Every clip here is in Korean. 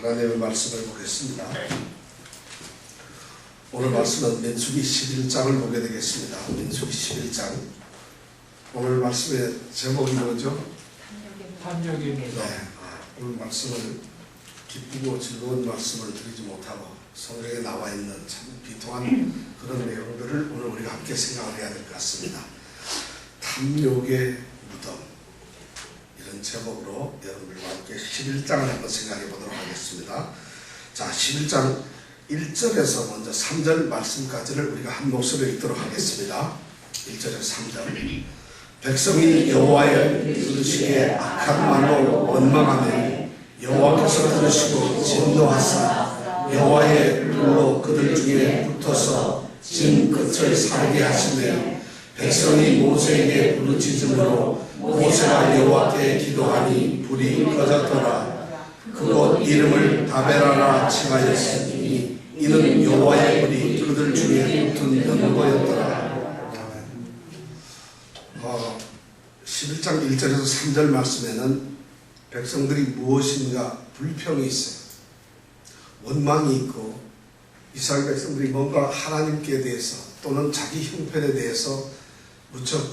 하나님의 말씀을 보겠습니다. 오늘 말씀은 민수기 11장을 보게 되겠습니다. 민수기 11장. 오늘 말씀의 제목이 뭐죠? 탐욕입니다. 네, 오늘 말씀을 기쁘고 즐거운 말씀을 드리지 못하고 성경에 나와 있는 참 비통한 그런 내용들을 오늘 우리가 함께 생각을 해야 될 것 같습니다. 탐욕의 무덤, 이런 제목으로 여러분들과 함께 11장을 한번 생각해 보도록 하겠습니다. 자, 11장 1절에서 먼저 3절 말씀까지를 우리가 한 목소리로 읽도록 하겠습니다. 1절에서 3절. 백성이 여호와의 들으시기에 악한 말로 원망하며 여호와께서 들으시고 진노하사 여호와의 불로 그들 중에 붙어서 진 끝을 살게 하시며 백성이 모세에게 부르짖음으로 모세가 여호와께 기도하니 불이 꺼졌더라. 그곳 이름을 다베라라 칭하였으니 이는 여호와의 불이 그들 중에 붙은 연고였더라. 11장 1절에서 3절 말씀에는 백성들이 무엇인가 불평이 있어요. 원망이 있고 이스라엘 백성들이 뭔가 하나님께 대해서 또는 자기 형편에 대해서 무척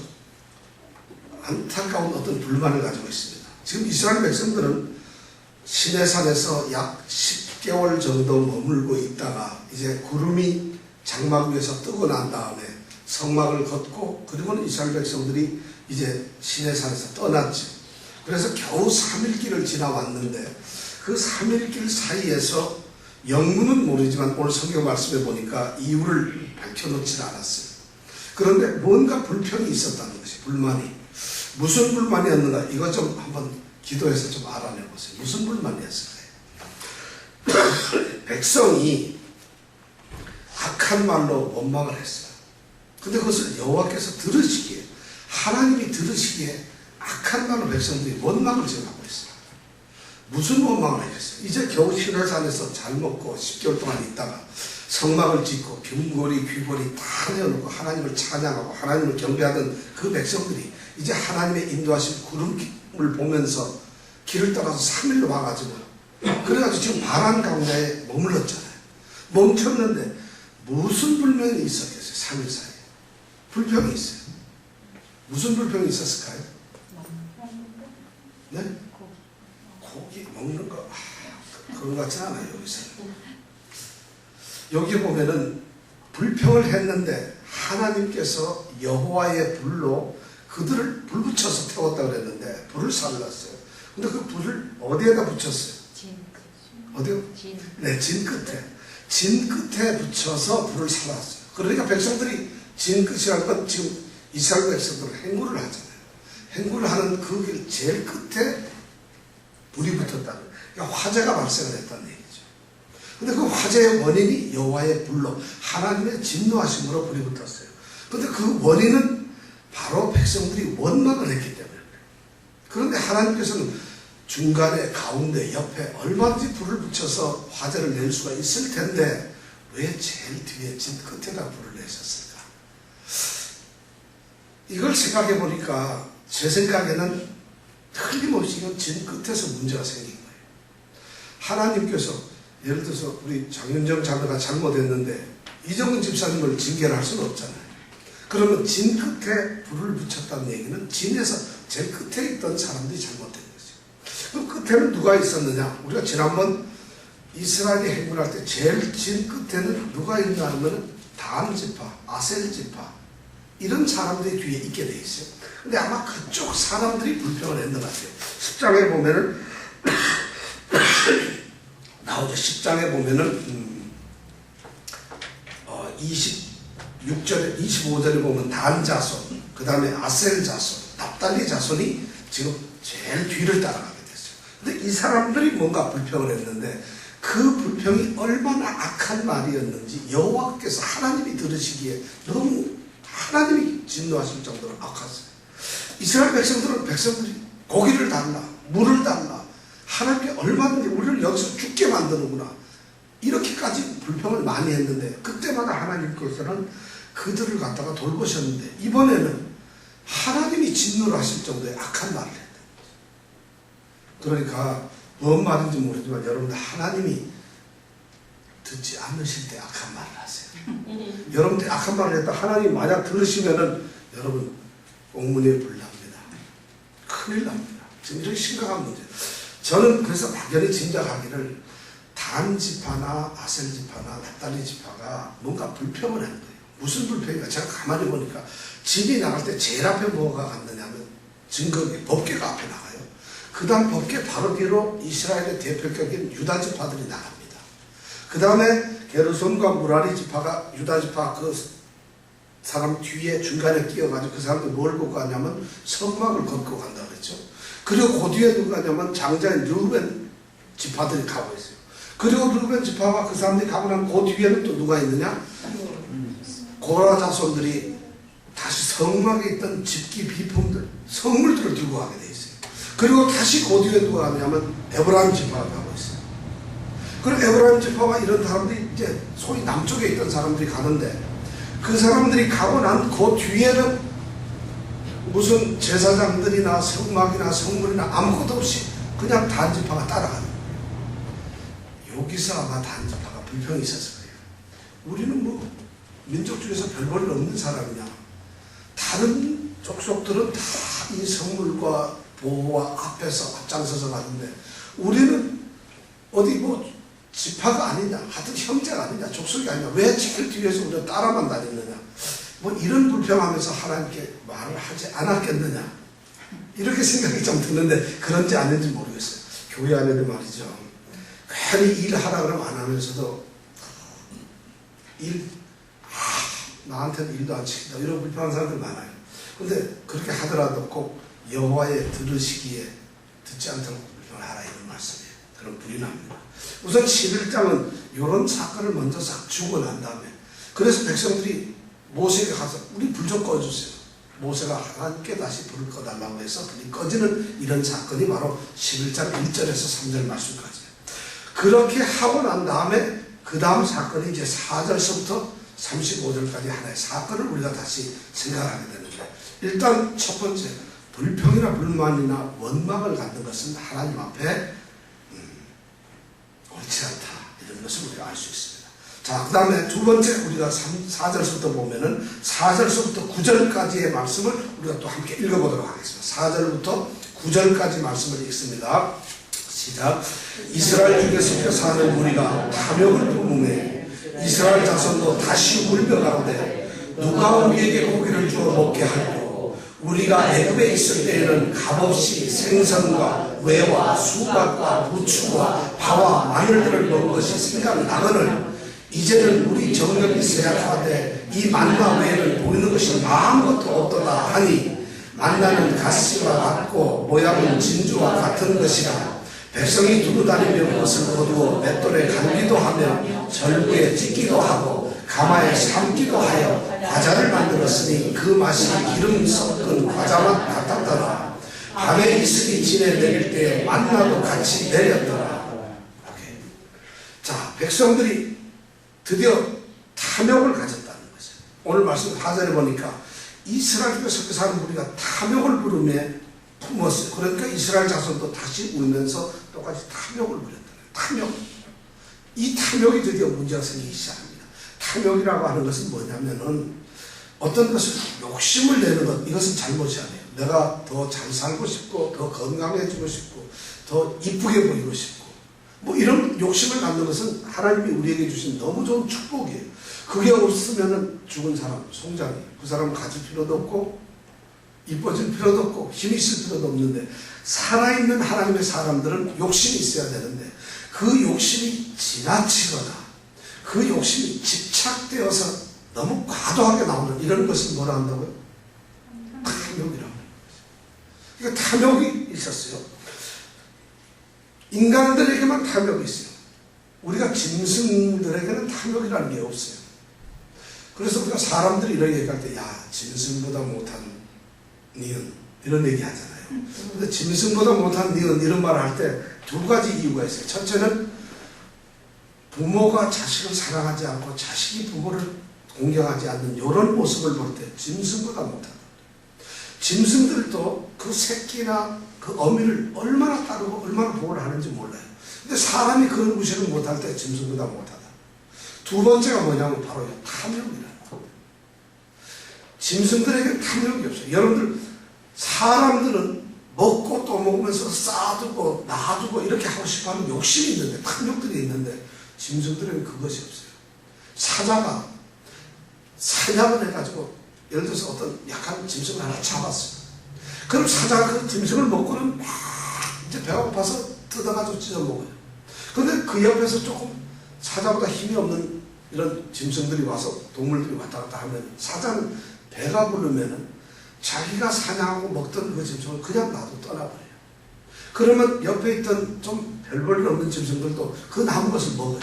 안타까운 어떤 불만을 가지고 있습니다. 지금 이스라엘 백성들은 시내산에서 약 10개월 정도 머물고 있다가 이제 구름이 장막 위에서 뜨고 난 다음에 성막을 걷고 그리고는 이스라엘 백성들이 이제 시내산에서 떠났죠. 그래서 겨우 3일 길을 지나왔는데 그 3일 길 사이에서 영문은 모르지만 오늘 성경 말씀에 보니까 이유를 밝혀놓지 않았어요. 그런데 뭔가 불평이 있었다는 것이, 불만이. 무슨 불만이었는가? 이것 좀 한번 기도해서 좀 알아내보세요. 무슨 불만이었을까요? 백성이 악한 말로 원망을 했어요. 근데 그것을 여호와께서 들으시기에, 하나님이 들으시기에 악한 말로 백성들이 원망을 지금 하고 있어요. 무슨 원망을 하겠어요? 이제 겨우 시내산에서 잘 먹고 10개월 동안 있다가 성막을 짓고 금고리 귀고리 다 내어놓고 하나님을 찬양하고 하나님을 경배하던 그 백성들이 이제 하나님의 인도하신 구름을 보면서 길을 따라서 3일로 와가지고 그래가지고 지금 바람 가운데 머물렀잖아요. 멈췄는데 무슨 불평이 있었겠어요? 3일 사이에 불평이 있어요. 무슨 불평이 있었을까요? 네? 고기 먹는 거 그런 것 같지 않아요. 여기 보면은 불평을 했는데 하나님께서 여호와의 불로 그들을 불 붙여서 태웠다고 그랬는데 불을 살랐어요. 근데 그 불을 어디에다 붙였어요? 어디요? 네, 진 끝에. 진 끝에 붙여서 불을 살랐어요. 그러니까 백성들이 진 끝이라는 건 지금 이스라엘 백성들은 행구를 하잖아요. 행구를 하는 그 길 제일 끝에 불이 붙었다는, 그러니까 화재가 발생을 했다는 얘기죠. 근데 그 화재의 원인이 여호와의 불로 하나님의 진노하심으로 불이 붙었어요. 근데 그 원인은 바로 백성들이 원망을 했기 때문에. 그런데 하나님께서는 중간에 가운데 옆에 얼마든지 불을 붙여서 화재를 낼 수가 있을 텐데 왜 제일 뒤에 진 끝에다 불을 내셨을까? 이걸 생각해 보니까 제 생각에는 틀림없이 이건 진 끝에서 문제가 생긴 거예요. 하나님께서 예를 들어서 우리 장윤정 자매가 잘못했는데 이정은 집사님을 징계를 할 수는 없잖아요. 그러면 진 끝에 불을 붙였다는 얘기는 진에서 제일 끝에 있던 사람들이 잘못된 거죠. 그럼 끝에는 누가 있었느냐? 우리가 지난번 이스라엘이 행군할 때 제일 진 끝에는 누가 있나 하면 단 지파, 아셀 지파 이런 사람들이 뒤에 있게 돼 있어요. 근데 아마 그쪽 사람들이 불평을 했는 것 같아요. 10장에 보면은 나오죠. 10장에 보면은 26절에 25절에 보면 단 자손, 그 다음에 아셀 자손, 납달리 자손이 지금 제일 뒤를 따라가게 됐어요. 근데 이 사람들이 뭔가 불평을 했는데 그 불평이 얼마나 악한 말이었는지 여호와께서 하나님이 들으시기에 너무 하나님이 진노하실 정도로 악했어요. 이스라엘 백성들이 고기를 달라, 물을 달라, 하나님께 얼마든지 우리를 여기서 죽게 만드는구나, 이렇게까지 불평을 많이 했는데 그때마다 하나님께서는 그들을 갖다가 돌보셨는데 이번에는 하나님이 진노를 하실 정도의 악한 말을 했다. 그러니까 뭔 말인지 모르지만 여러분들 하나님이 듣지 않으실 때 악한 말을 하세요. 여러분들 악한 말을 했다 하나님 만약 들으시면은 여러분 옥문에 불납니다. 큰일 납니다. 지금 이런 심각한 문제. 저는 그래서 막연히 짐작하기를 단 지파나 아셀 지파나 납달리 지파가 뭔가 불평을 하는 거예요. 무슨 불평인가? 제가 가만히 보니까 집이 나갈 때 제일 앞에 뭐가 갔느냐면 증거계, 법궤가 앞에 나가요. 그 다음 법궤 바로 뒤로 이스라엘의 대표격인 유다 지파들이 나갑니다. 그 다음에 게르손과 무라리 지파가 유다 지파 그 사람 뒤에 중간에 끼어가지고 그 사람들 뭘 보고 가냐면 성막을 걷고 간다 그랬죠. 그리고 그 뒤에 누가 가냐면 장자인 르우벤 지파들이 가고 있어요. 그리고 르우벤 지파가 그 사람들이 가고 나면 그 뒤에는 또 누가 있느냐? 고라 자손들이 다시 성막에 있던 집기 비품들, 성물들을 들고 가게 돼 있어요. 그리고 다시 그 뒤에 누가 가냐면 에브라임 지파가 가고 있어요. 그리고 에브라임 지파와 이런 사람들이 이제 소위 남쪽에 있던 사람들이 가는데 그 사람들이 가고 난 그 뒤에는 무슨 제사장들이나 성막이나 성물이나 아무것도 없이 그냥 단지파가 따라가는 거예요. 여기서 아마 단지파가 불평이 있었을 거예요. 우리는 뭐 민족 중에서 별 볼 일 없는 사람이냐. 다른 족속들은 다 이 성물과 보호와 앞에서 앞장서서 가는데 우리는 어디 뭐 지파가 아니냐, 하여튼 형제가 아니냐, 족속이 아니냐, 왜 제일 뒤에서 우리가 따라만 다녔느냐, 뭐 이런 불평하면서 하나님께 말을 하지 않았겠느냐, 이렇게 생각이 좀 드는데 그런지 아닌지 모르겠어요. 교회 안에도 말이죠. 괜히 일하라 그러면 안 하면서도 나한테는 일도 안 시킨다 이런 불평하는 사람들 많아요. 근데 그렇게 하더라도 꼭 여호와의 들으시기에 듣지 않도록 불평을 하라 이런 말씀이에요. 그럼 불이 납니다. 우선 11장은 이런 사건을 먼저 싹 주고 난 다음에 그래서 백성들이 모세에게 가서 우리 불 좀 꺼주세요. 모세가 하나님께 다시 불을 꺼달라고 해서 불이 꺼지는 이런 사건이 바로 11장 1절에서 3절 말씀까지예요. 그렇게 하고 난 다음에 그 다음 사건이 이제 4절서부터 35절까지 하나의 사건을 우리가 다시 생각하게 되는데 일단 첫 번째 불평이나 불만이나 원망을 갖는 것은 하나님 앞에 옳지 않다 이런 것을 우리가 알 수 있습니다. 자, 그 다음에 두 번째 우리가 4절서부터 보면은 4절서부터 9절까지의 말씀을 우리가 또 함께 읽어보도록 하겠습니다. 4절부터 9절까지 말씀을 읽습니다. 시작. 이스라엘 중에 섞여 사는 무리가 탐욕을 품음에 이스라엘 자손도 다시 울며 가로되 누가 우리에게 고기를 주어 먹게 하리요. 우리가 애굽에 있을 때에는 값없이 생선과 외와 수박과 부추와 파와 마늘들을 먹은 것이 생각나거늘 이제는 우리 정력이 쇠약하되 이 만나 외에는 보이는 것이 아무것도 없도다 하니 만나는 가시와 같고 모양은 진주와 같은 것이라 백성이 두루 다니며 그것을 거두어 맷돌에 갈기도 하며 절구에 찢기도 하고 가마에 삶기도 하여 과자를 만들었으니 그 맛이 기름 섞은 과자와 같았더라. 밤에 이슬이 지내 내릴 때 만나도 같이 내렸더라. 오케이. 자, 백성들이 드디어 탐욕을 가졌다는 거죠. 오늘 말씀 4절에 보니까 이스라엘 중에 섞여 사는 무리가 탐욕을 부르며 품었어요. 그러니까 이스라엘 자손도 다시 울면서 똑같이 탐욕을 부렸다는 거예요. 탐욕. 이 탐욕이 드디어 문제가 생기기 시작합니다. 탐욕이라고 하는 것은 뭐냐면은 어떤 것을 욕심을 내는 것, 이것은 잘못이 아니에요. 내가 더 잘 살고 싶고 더 건강해지고 싶고 더 이쁘게 보이고 싶고 뭐 이런 욕심을 갖는 것은 하나님이 우리에게 주신 너무 좋은 축복이에요. 그게 없으면은 죽은 사람, 송장이 그 사람 가질 필요도 없고 이뻐질 필요도 없고 힘이 있을 필요도 없는데 살아있는 하나님의 사람들은 욕심이 있어야 되는데 그 욕심이 지나치거나 그 욕심이 집착되어서 너무 과도하게 나오는 이런 것을 뭐라 한다고요? 탐욕이라고. 그러니까 탐욕이 있었어요. 인간들에게만 탐욕이 있어요. 우리가 짐승들에게는 탐욕이라는 게 없어요. 그래서 우리가 사람들이 이런 얘기할 때 야, 짐승보다 못한 니은 이런 얘기 하잖아요. 근데 짐승보다 못한 니은 이런 말을 할 때 두 가지 이유가 있어요. 첫째는 부모가 자식을 사랑하지 않고 자식이 부모를 공경하지 않는 이런 모습을 볼 때 짐승보다 못하다. 짐승들도 그 새끼나 그 어미를 얼마나 따르고 얼마나 보호를 하는지 몰라요. 근데 사람이 그 무시를 못할 때 짐승보다 못하다. 두 번째가 뭐냐면 바로 탐욕이라. 짐승들에게 탐욕이 없어요. 여러분들, 사람들은 먹고 또 먹으면서 쌓아두고 놔두고 이렇게 하고 싶어하는 욕심이 있는데, 탐욕들이 있는데, 짐승들에게 그것이 없어요. 사자가 사냥을 해가지고 예를 들어서 어떤 약한 짐승을 하나 잡았어요. 그럼 사자가 그 짐승을 먹고는 막 이제 배가 고파서 뜯어가지고 찢어 먹어요. 그런데 그 옆에서 조금 사자보다 힘이 없는 이런 짐승들이 와서, 동물들이 왔다 갔다 하면 사자는 배가 부르면은 자기가 사냥하고 먹던 그 짐승을 그냥 놔두고 떠나버려요. 그러면 옆에 있던 좀 별 볼 일 없는 짐승들도 그 남은 것을 먹어요.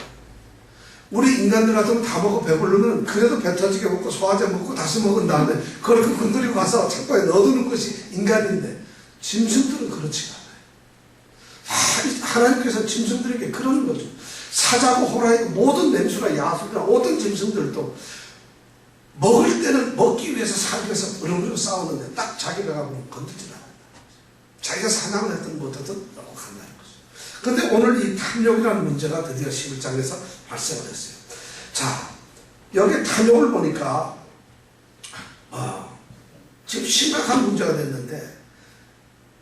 우리 인간들 같으면 다 먹고 배부르면 그래도 배 터지게 먹고 소화제 먹고 다시 먹은 다음에 그렇게 건드리고 가서 창고에 넣어두는 것이 인간인데, 짐승들은 그렇지가 않아요. 하나님께서 짐승들에게 그러는 거죠. 사자고 호랑이고 모든 맹수나 야수나 어떤 짐승들도 먹을 때는 먹기 위해서 살기 위해서 으르렁 싸우는데 딱 자기 배가 보면 건드리지 않아요. 자기가 사냥을 했든 못했든 이러고 간다는 거죠. 그런데 오늘 이 탐욕이라는 문제가 드디어 11장에서 발생을 했어요. 자, 여기 탐욕을 보니까 지금 심각한 문제가 됐는데,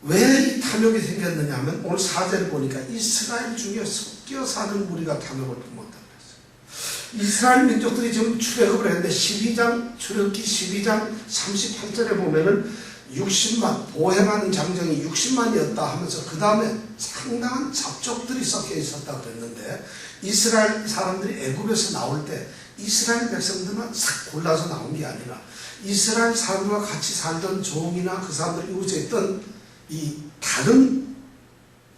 왜 이 탐욕이 생겼느냐 하면 오늘 4절을 보니까 이스라엘 중에 섞여 사는 무리가 탐욕을 품었다고 했어요. 이스라엘 민족들이 지금 출애굽을 했는데 출애굽기 12장 38절에 보면은 60만, 보행하는 장정이 60만이었다 하면서 그 다음에 상당한 잡족들이 섞여 있었다고 그랬는데, 이스라엘 사람들이 애굽에서 나올 때 이스라엘 백성들만 싹 골라서 나온 게 아니라 이스라엘 사람들과 같이 살던 종이나 그 사람들이 이웃에 있던 이 다른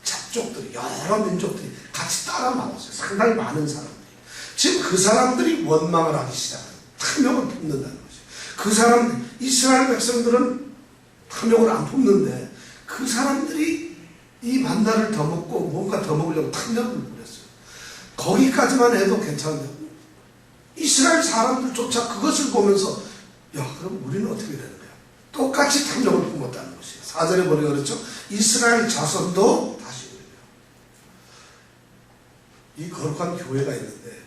잡족들이, 여러 민족들이 같이 따라 나왔어요. 상당히 많은 사람들이. 지금 그 사람들이 원망을 하기 시작해요. 탐욕을 품는다는 거죠. 그 사람들, 이스라엘 백성들은 탐욕을 안 품는데 그 사람들이 이 만나를 더 먹고 뭔가 더 먹으려고 탐욕을 부렸어요. 거기까지만 해도 괜찮은데 이스라엘 사람들조차 그것을 보면서 야, 그럼 우리는 어떻게 되는 거야? 똑같이 탐욕을 품었다는 것이에요. 4절에 보니까 그렇죠. 이스라엘 자손도 다시 그래요. 이 거룩한 교회가 있는데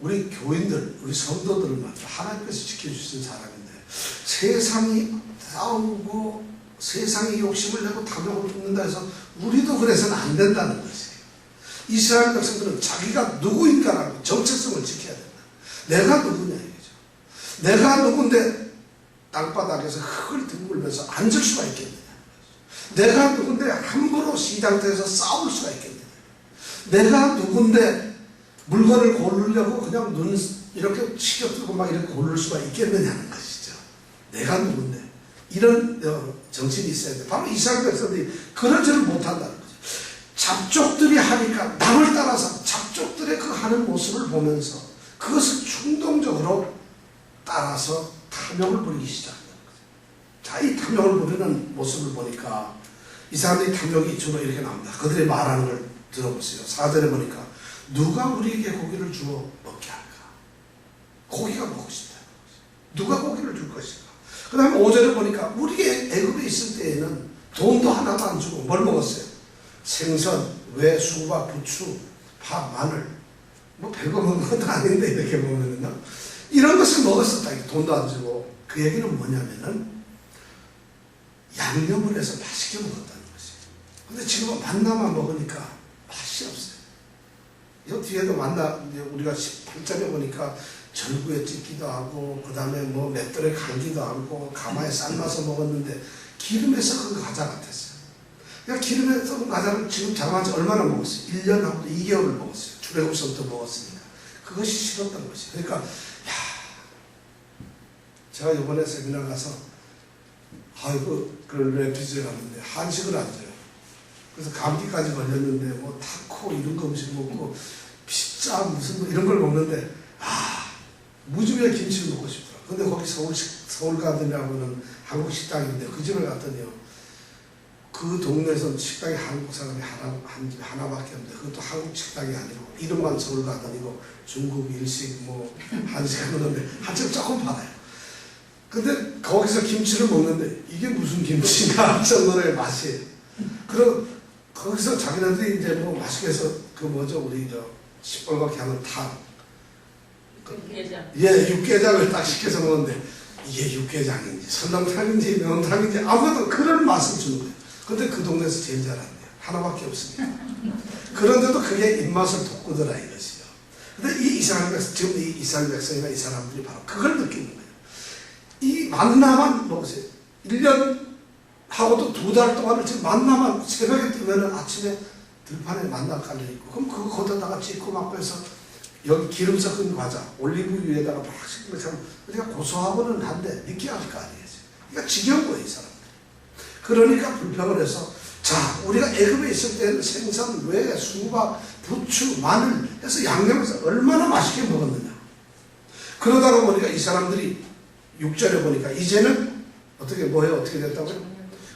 우리 교인들, 우리 성도들은 말이죠. 하나님께서 지켜주신 사람인데 세상이 싸우고 세상이 욕심을 내고 탐욕을 품는다 해서 우리도 그래서는 안 된다는 것이에요. 이스라엘 백성들은 자기가 누구인가라고 정체성을 지켜야 된다. 내가 누구냐 이거죠. 내가 누군데 땅바닥에서 흙을 뒹굴면서 앉을 수가 있겠느냐. 내가 누군데 함부로 시장터에서 싸울 수가 있겠느냐. 내가 누군데 물건을 고르려고 그냥 눈 이렇게 치켜뜨고 막 이렇게 고를 수가 있겠느냐는 것이죠. 내가 누군데. 이런 정신이 있어야 돼. 바로 이스라엘 백성들이 그런 줄을 못한다는 거죠. 잡족들이 하니까 남을 따라서 잡족들의 그 하는 모습을 보면서 그것을 충동적으로 따라서 탐욕을 부리기 시작한다는 거죠. 자, 이 탐욕을 부리는 모습을 보니까 이 사람들이 탐욕이 주로 이렇게 나옵니다. 그들이 말하는 걸 들어보세요. 4절에 보니까 누가 우리에게 고기를 주어 먹게 할까? 고기가 먹고 싶다는 거죠. 누가 고기를 줄 것인가? 그 다음에 5절에 보니까 우리 애굽에 있을 때에는 돈도 하나도 안 주고 뭘 먹었어요? 생선, 왜, 수박, 부추, 파, 마늘. 뭐 별거 먹은 것도 아닌데 이렇게 보면은요. 이런 것을 먹었었다. 돈도 안 주고. 그 얘기는 뭐냐면은 양념을 해서 맛있게 먹었다는 것이에요. 근데 지금 만나만 먹으니까 맛이 없어요. 이 뒤에도 만나, 우리가 8절에 보니까 절구에 찢기도 하고, 그 다음에 뭐 맷돌에 갈기도 하고, 가마에 삶아서 먹었는데, 기름에 섞은 과자 같았어요. 그러니까 기름에 섞은 과자를 지금 장만지 얼마나 먹었어요? 1년하고 2개월을 먹었어요. 출애굽서부터 먹었으니까. 그것이 싫었던 것이에요. 그러니까, 야, 제가 이번에 세미나 가서, 아이고, 그 레피지에 갔는데, 한식을 안 줘요. 그래서 감기까지 걸렸는데, 뭐, 타코 이런 거 음식 먹고, 피자 무슨 뭐 이런 걸 먹는데, 무지개 김치를 먹고 싶더라. 근데 거기 서울가든이라고는 한국 식당인데 그 집을 갔더니요. 그 동네에서는 식당이 한국 사람이 하나밖에 없는데 그것도 한국 식당이 아니고 이름만 서울가든이고 중국 일식 뭐 한식 하는데 한식 조금 받아요. 근데 거기서 김치를 먹는데 이게 무슨 김치인가 정도의 맛이에요. 그리고 거기서 자기네들이 이제 뭐 맛있게 해서 그 뭐죠 우리 저 시뻘겋게 하는 탕, 육개장. 예, 육개장을 딱 시켜서 먹는데 이게 육개장인지 설렁탕인지 명탕인지 아무도 그런 맛을 주는 거예요. 근데 그 동네에서 제일 잘한대요. 하나밖에 없습니다. 그런데도 그게 입맛을 돋구더라 이것이요. 근데 이 이스라엘 백성, 지금 이 이스라엘 백성이나 이 사람들이 바로 그걸 느끼는 거예요. 이 만나만 먹으세요. 1년 하고도 2달 동안을 지금 만나만 새벽에 뜨면은 아침에 들판에 만나 깔려있고, 그럼 그거 거기다가 찍고 막고 해서 여기 기름 섞은 과자, 올리브유에다가 막 씹는 것처럼 우리가 고소하고는 한데 느끼할 거 아니겠어요. 그러니까 지겨운 거예요, 이 사람들. 그러니까 불평을 해서 자, 우리가 애굽에 있을 때는 생선, 왜, 수박, 부추, 마늘 해서 양념해서 얼마나 맛있게 먹었느냐. 그러다가 보니까 이 사람들이 6절에 보니까 이제는 어떻게 뭐예요? 어떻게 됐다고요?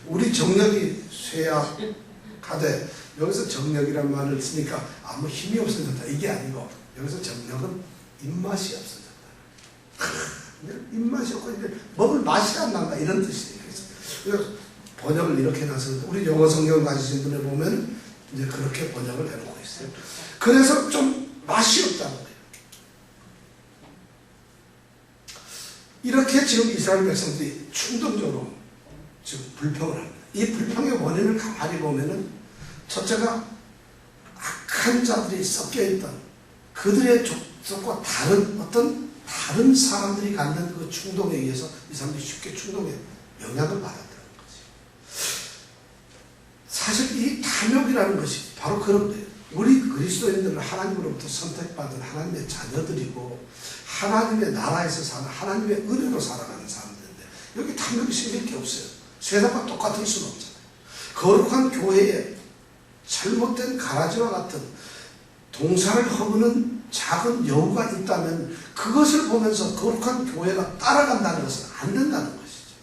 우리 정력이 쇠약하되, 여기서 정력이라는 말을 쓰니까 아무 힘이 없어졌다 이게 아니고 여기서 정력은 입맛이 없어졌다. 입맛이 없고 이제 먹을 맛이 안 난다 이런 뜻이에요. 그래서 번역을 이렇게 해놨습니다. 우리 영어 성경 가지신 분을 보면 이제 그렇게 번역을 해놓고 있어요. 그래서 좀 맛이 없다는 거예요. 이렇게 지금 이스라엘 백성들이 충동적으로 지금 불평을 합니다. 이 불평의 원인을 가만히 보면은 첫째가 악한 자들이 섞여있던 그들의 족속과 다른 어떤 다른 사람들이 갖는 그 충동에 의해서 이 사람들이 쉽게 충동에 영향을 받았다는 거지. 사실 이 탐욕이라는 것이 바로 그런 거예요. 우리 그리스도인들은 하나님으로부터 선택받은 하나님의 자녀들이고 하나님의 나라에서 사는 하나님의 은혜로 살아가는 사람들인데 여기 탐욕이 생길 게 없어요. 세상과 똑같을 수는 없잖아요. 거룩한 교회에 잘못된 가라지와 같은 동사를 허무는 작은 여우가 있다면 그것을 보면서 거룩한 교회가 따라간다는 것은 안 된다는 것이죠.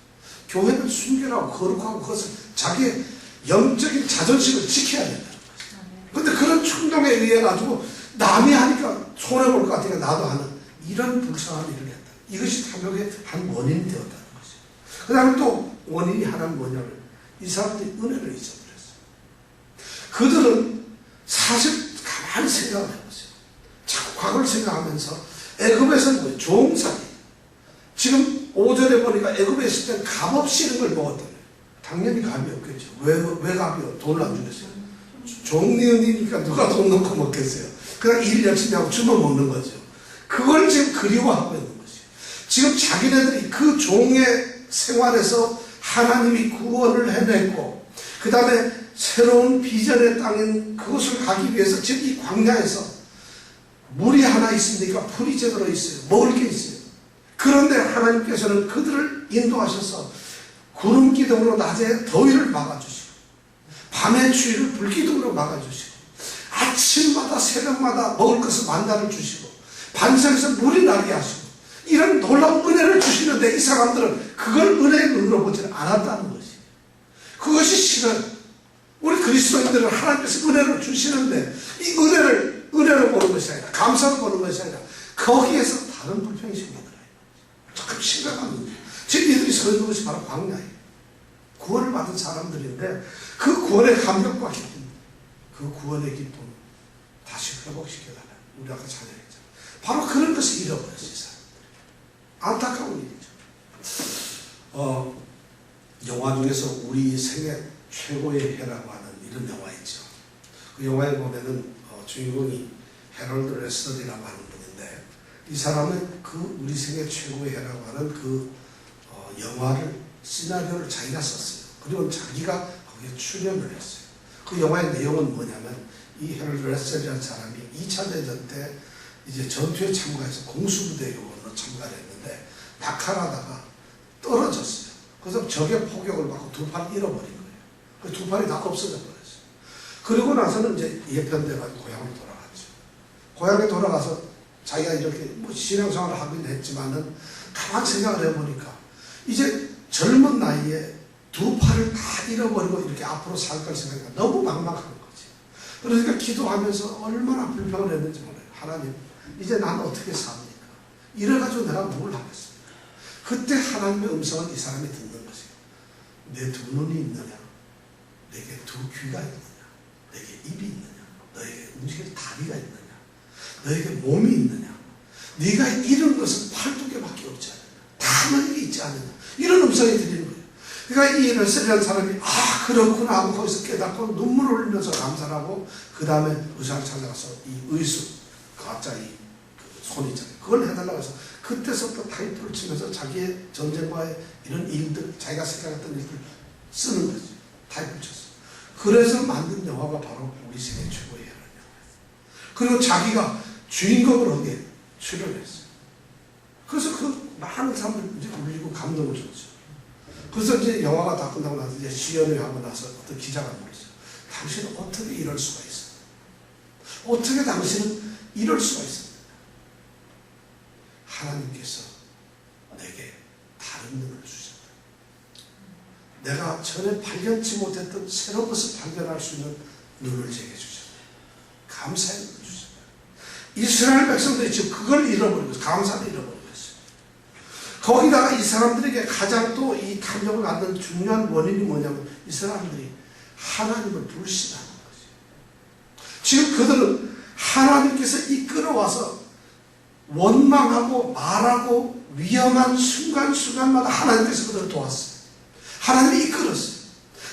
교회는 순결하고 거룩하고 그것을 자기의 영적인 자존심을 지켜야 된다는 것이죠. 그런데 그런 충동에 의해 가지고 남이 하니까 손해볼 것 같으니까 나도 하는 이런 불쌍한 일을 했다. 이것이 탐욕의 한 원인이 되었다는 것이죠. 그 다음에 또 원인이 하나는 뭐냐면 이 사람들이 은혜를 잊어버렸어요. 그들은 사실 가만히 생각을 해보세요. 자꾸 과거를 생각하면서 애굽에서는 뭐예요? 종살이. 지금 5절에 보니까 애굽에 있을 때는 값없이 이런 걸 먹었다네. 당연히 값이 없겠죠. 왜 값이 돈을 안 주겠어요? 종리은이니까 누가 돈 넣고 먹겠어요. 그냥 일 열심히 하고 주워 먹는 거죠. 그걸 지금 그리워하고 있는 것이에요. 지금 자기네들이 그 종의 생활에서 하나님이 구원을 해냈고 그 다음에 새로운 비전의 땅인 그것을 가기 위해서 지금 이 광야에서 물이 하나 있으니까 풀이 제대로 있어요. 먹을 게 있어요. 그런데 하나님께서는 그들을 인도하셔서 구름 기둥으로 낮에 더위를 막아주시고 밤에 추위를 불기둥으로 막아주시고 아침마다 새벽마다 먹을 것을 만나를 주시고 반석에서 물이 나게 하시고 이런 놀라운 은혜를 주시는데 이 사람들은 그걸 은혜의 눈으로 보지는 않았다는 것이. 그것이 실은 우리 그리스도인들은 하나님께서 은혜를 주시는데 이 은혜를 은혜로 보는 것이 아니라 감사로 보는 것이 아니라 거기에서 다른 불평이 생기더라고요. 참 심각한 문제. 지금 이들이 서 있는 것이 바로 광야예요. 구원을 받은 사람들인데 그 구원의 감격과 기쁨, 그 구원의 기쁨 다시 회복시켜달라. 우리 아까 찬양했잖아요. 바로 그런 것을 잃어버렸어요. 이 사람들이. 안타까운 일이죠. 영화 중에서 우리 생애 최고의 해라고 하는 이런 영화 있죠. 그 영화에 보면은 주인공이 해럴드 레슬이라고 하는 분인데 이 사람은 그 우리 생애 최고의 해라고 하는 그 영화를 시나리오를 자기가 썼어요. 그리고 자기가 거기에 출연을 했어요. 그 영화의 내용은 뭐냐면 이 해럴드 레슬이라는 사람이 2차 대전 때 이제 전투에 참가해서 공수부대 요원으로 참가를 했는데 낙하하다가 떨어졌어요. 그래서 적의 포격을 받고 두 팔을 잃어버린 거예요. 그 두 팔이 다 없어져 버렸어요. 그리고 나서는 이제 예편돼가지고 고향으로 돌아갔죠. 고향에 돌아가서 자기가 이렇게 뭐 신앙생활을 하긴 했지만은 가만 생각을 해보니까 이제 젊은 나이에 두 팔을 다 잃어버리고 이렇게 앞으로 살 걸 생각하니까 너무 막막한 거지. 그러니까 기도하면서 얼마나 불평을 했는지 몰라요. 하나님, 이제 난 어떻게 삽니까? 이래가지고 내가 뭘 하겠습니까? 그때 하나님의 음성을 이 사람이 듣는 것이에요. 내 두 눈이 있느냐? 내게 두 귀가 있느냐? 내게 입이 있느냐? 너에게 움직일 다리가 있느냐? 너에게 몸이 있느냐? 네가 이런 것은 8두 개밖에 없지 않느냐? 다 너에게 있지 않느냐? 이런 음성이 들리는 거예요. 그러니까 이 베셀이라는 사람이 그렇구나 하고 거기서 깨닫고 눈물을 흘리면서 감사를 하고 그 다음에 의사를 찾아가서 이 의수 가짜 이 손 있잖아요. 그걸 해달라고 해서 그때서부터 타이틀을 치면서 자기의 전쟁과의 이런 일들, 자기가 생각했던 일들 쓰는 거지. 타이틀을 쳤어. 그래서 만든 영화가 바로 우리 세계 최고의 영화예요. 그리고 자기가 주인공으로 거기에 출연했어요. 그래서 그 많은 사람들 이제 울리고 감동을 줬죠. 그래서 이제 영화가 다 끝나고 나서 이제 시연회 하고 나서 어떤 기자가 물었어요. 당신은 어떻게 이럴 수가 있어요? 어떻게 당신은 이럴 수가 있어요? 하나님께서 내게 다른 눈을 주셨다. 내가 전에 발견치 못했던 새로운 것을 발견할 수 있는 눈을 제게 주셨다. 감사의 눈을 주셨다. 이스라엘 백성들이 지금 그걸 잃어버리고 감사를 잃어버리고 있어요. 거기다가 이 사람들에게 가장 또 이 탐욕을 갖는 중요한 원인이 뭐냐면 이 사람들이 하나님을 불신하는 거죠. 지금 그들은 하나님께서 이끌어와서 원망하고 말하고 위험한 순간순간마다 하나님께서 그들을 도왔어요. 하나님이 이끌었어요.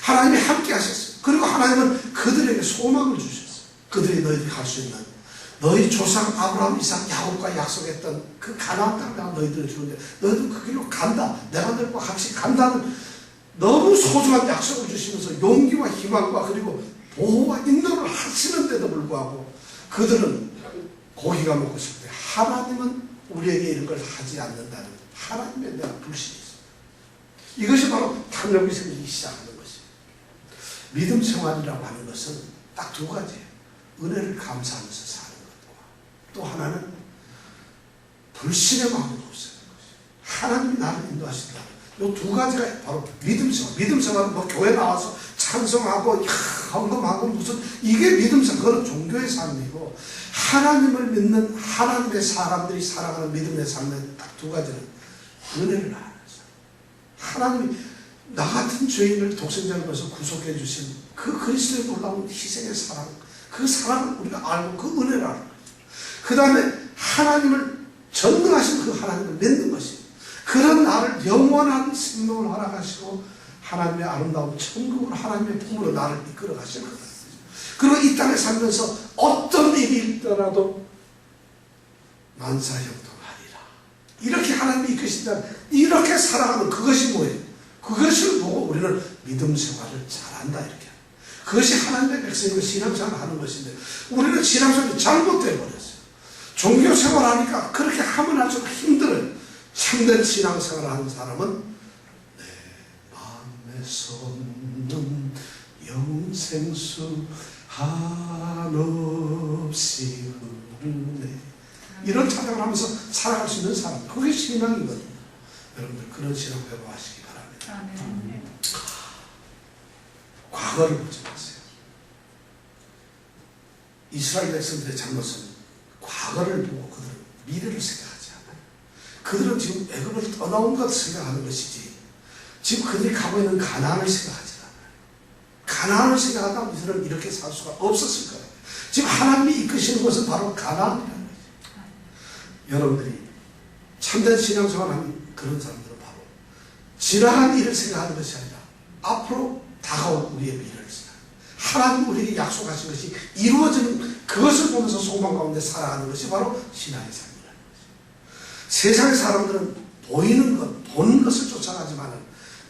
하나님이 함께 하셨어요. 그리고 하나님은 그들에게 소망을 주셨어요. 그들이 너희들이 갈 수 있는 너희 조상 아브라함, 이삭, 야곱과 약속했던 그 가나안 땅을 내가 너희들을 주는데 너희들 그 길로 간다. 내가 너희들과 같이 간다는 너무 소중한 약속을 주시면서 용기와 희망과 그리고 보호와 인도를 하시는데도 불구하고 그들은 고기가 먹고 싶을 때 하나님은 우리에게 이런 걸 하지 않는다는 하나님에 대한 불신이 있습니다. 이것이 바로 탐욕이 생기기 시작하는 것이에요. 믿음 생활이라고 하는 것은 딱 두 가지예요. 은혜를 감사하면서 사는 것과 또 하나는 불신의 마음으로 없애는 것이에요. 하나님이 나를 인도하신다. 이 두 가지가 바로 믿음 생활. 믿음 생활은 뭐 교회 나와서 찬송하고 헌금하고 무슨 이게 믿음 생활. 그건 종교의 삶이고 하나님을 믿는 하나님의 사람들이 살아가는 믿음의 삶은 딱 두 가지는 은혜를 아는 삶. 하나님이 나 같은 죄인을 독생자를 통해서 구속해 주신 그 그리스도의 놀라운 희생의 사랑, 그 사랑을 우리가 알고 그 은혜를 아는 거죠. 그 다음에 하나님을 전능하신 그 하나님을 믿는 것이 그런 나를 영원한 생명을 허락하시고 하나님의 아름다운 천국으로 하나님의 품으로 나를 이끌어 가시는 거다. 그리고 이 땅에 살면서 어떤 일이 있더라도 만사형통하리라. 이렇게 하나님이 이끄신다. 이렇게 살아가는 그것이 뭐예요? 그것을 보고 우리는 믿음 생활을 잘한다 이렇게. 그것이 하나님의 백성이고 신앙생활을 하는 것인데 우리는 신앙생활이 잘못되어 버렸어요. 종교 생활하니까 그렇게 하면 할수록 힘들어요. 참된 신앙생활을 하는 사람은 내 마음에 솟는 영생수 한없이 흐르네. 이런 찬양을 하면서 살아갈 수 있는 사람, 그게 신앙이거든요. 여러분들 그런 신앙 배워하시기 바랍니다. 과거를 보지 마세요. 이스라엘 백성들의 잘못은 과거를 보고 그들은 미래를 생각하지 않아요. 그들은 지금 애굽을 떠나온 것을 생각하는 것이지 지금 그들이 가고 있는 가나안을 생각하지 않아요. 가나안을 생각하다면 이들은 이렇게 살 수가 없었을 거예요. 지금 하나님이 이끄시는 것은 바로 가나안이라는 거죠. 여러분들이 참된 신앙생활을 하는 그런 사람들은 바로 지나간 일을 생각하는 것이 아니라 앞으로 다가올 우리의 미래를 생각합니다. 하나님 우리에게 약속하신 것이 이루어지는 그것을 보면서 소망 가운데 살아가는 것이 바로 신앙의 삶이라는 것입니다. 세상의 사람들은 보이는 것, 보는 것을 쫓아가지만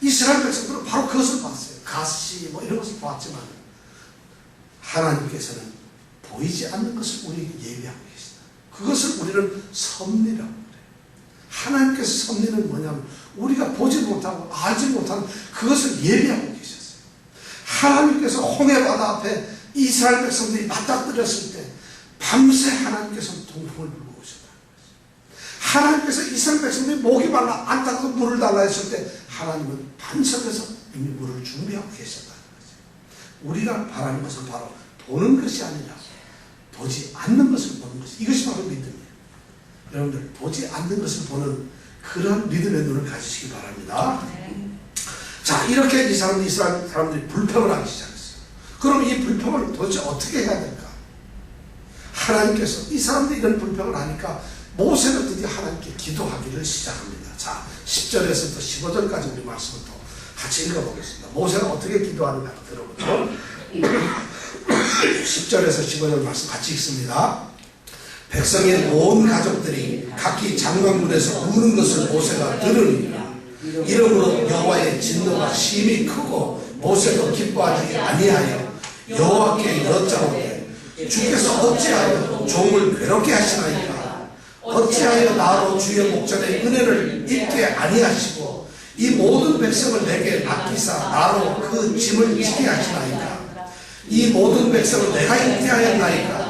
이스라엘 백성들은 바로 그것을 봤어요. 가시 뭐 이런 것을 봤지만 하나님께서는 보이지 않는 것을 우리에게 예비하고 계시다. 그것을 우리는 섭리라고 그래요. 하나님께서 섭리는 뭐냐면 우리가 보지 못하고 알지 못하는 그것을 예비하고 계셨어요. 하나님께서 홍해바다 앞에 이스라엘 백성들이 맞닥뜨렸을 때 밤새 하나님께서 동풍을 불고 오셨다는 거죠. 하나님께서 이스라엘 백성들이 목이 말라 안 닦아서 물을 달라 했을 때 하나님은 반석에서 이미 물을 준비하고 계셨다는 거죠. 우리가 바라는 것은 바로 보는 것이 아니라 보지 않는 것을 보는 것이 이것이 바로 믿음이에요. 여러분들 보지 않는 것을 보는 그런 믿음의 눈을 가지시기 바랍니다. 자, 이렇게 이스라엘 사람들이 불평을 하기 시작했어요. 그럼 이 불평을 도대체 어떻게 해야 될까? 하나님께서 이 사람들이 이런 불평을 하니까 모세는 드디어 하나님께 기도하기를 시작합니다. 자, 10절에서부터 15절까지 우리 말씀을 또 같이 읽어보겠습니다. 모세가 어떻게 기도하는가 들어보죠. 10절에서 15절 말씀 같이 읽습니다. 백성의 온 가족들이 각기 장막문에서 우는 것을 모세가 들으니 이러므로 여호와의 진노가 심히 크고 모세도 기뻐하지 아니하여 여호와께 여짜오되 주께서 어찌하여 종을 괴롭게 하시나이까? 어찌하여 나로 주의 목전에 은혜를 입게 아니하시고 이 모든 백성을 내게 맡기사 나로 그 짐을 지게 하시나이까? 이 모든 백성을 내가 잉태하였나이까?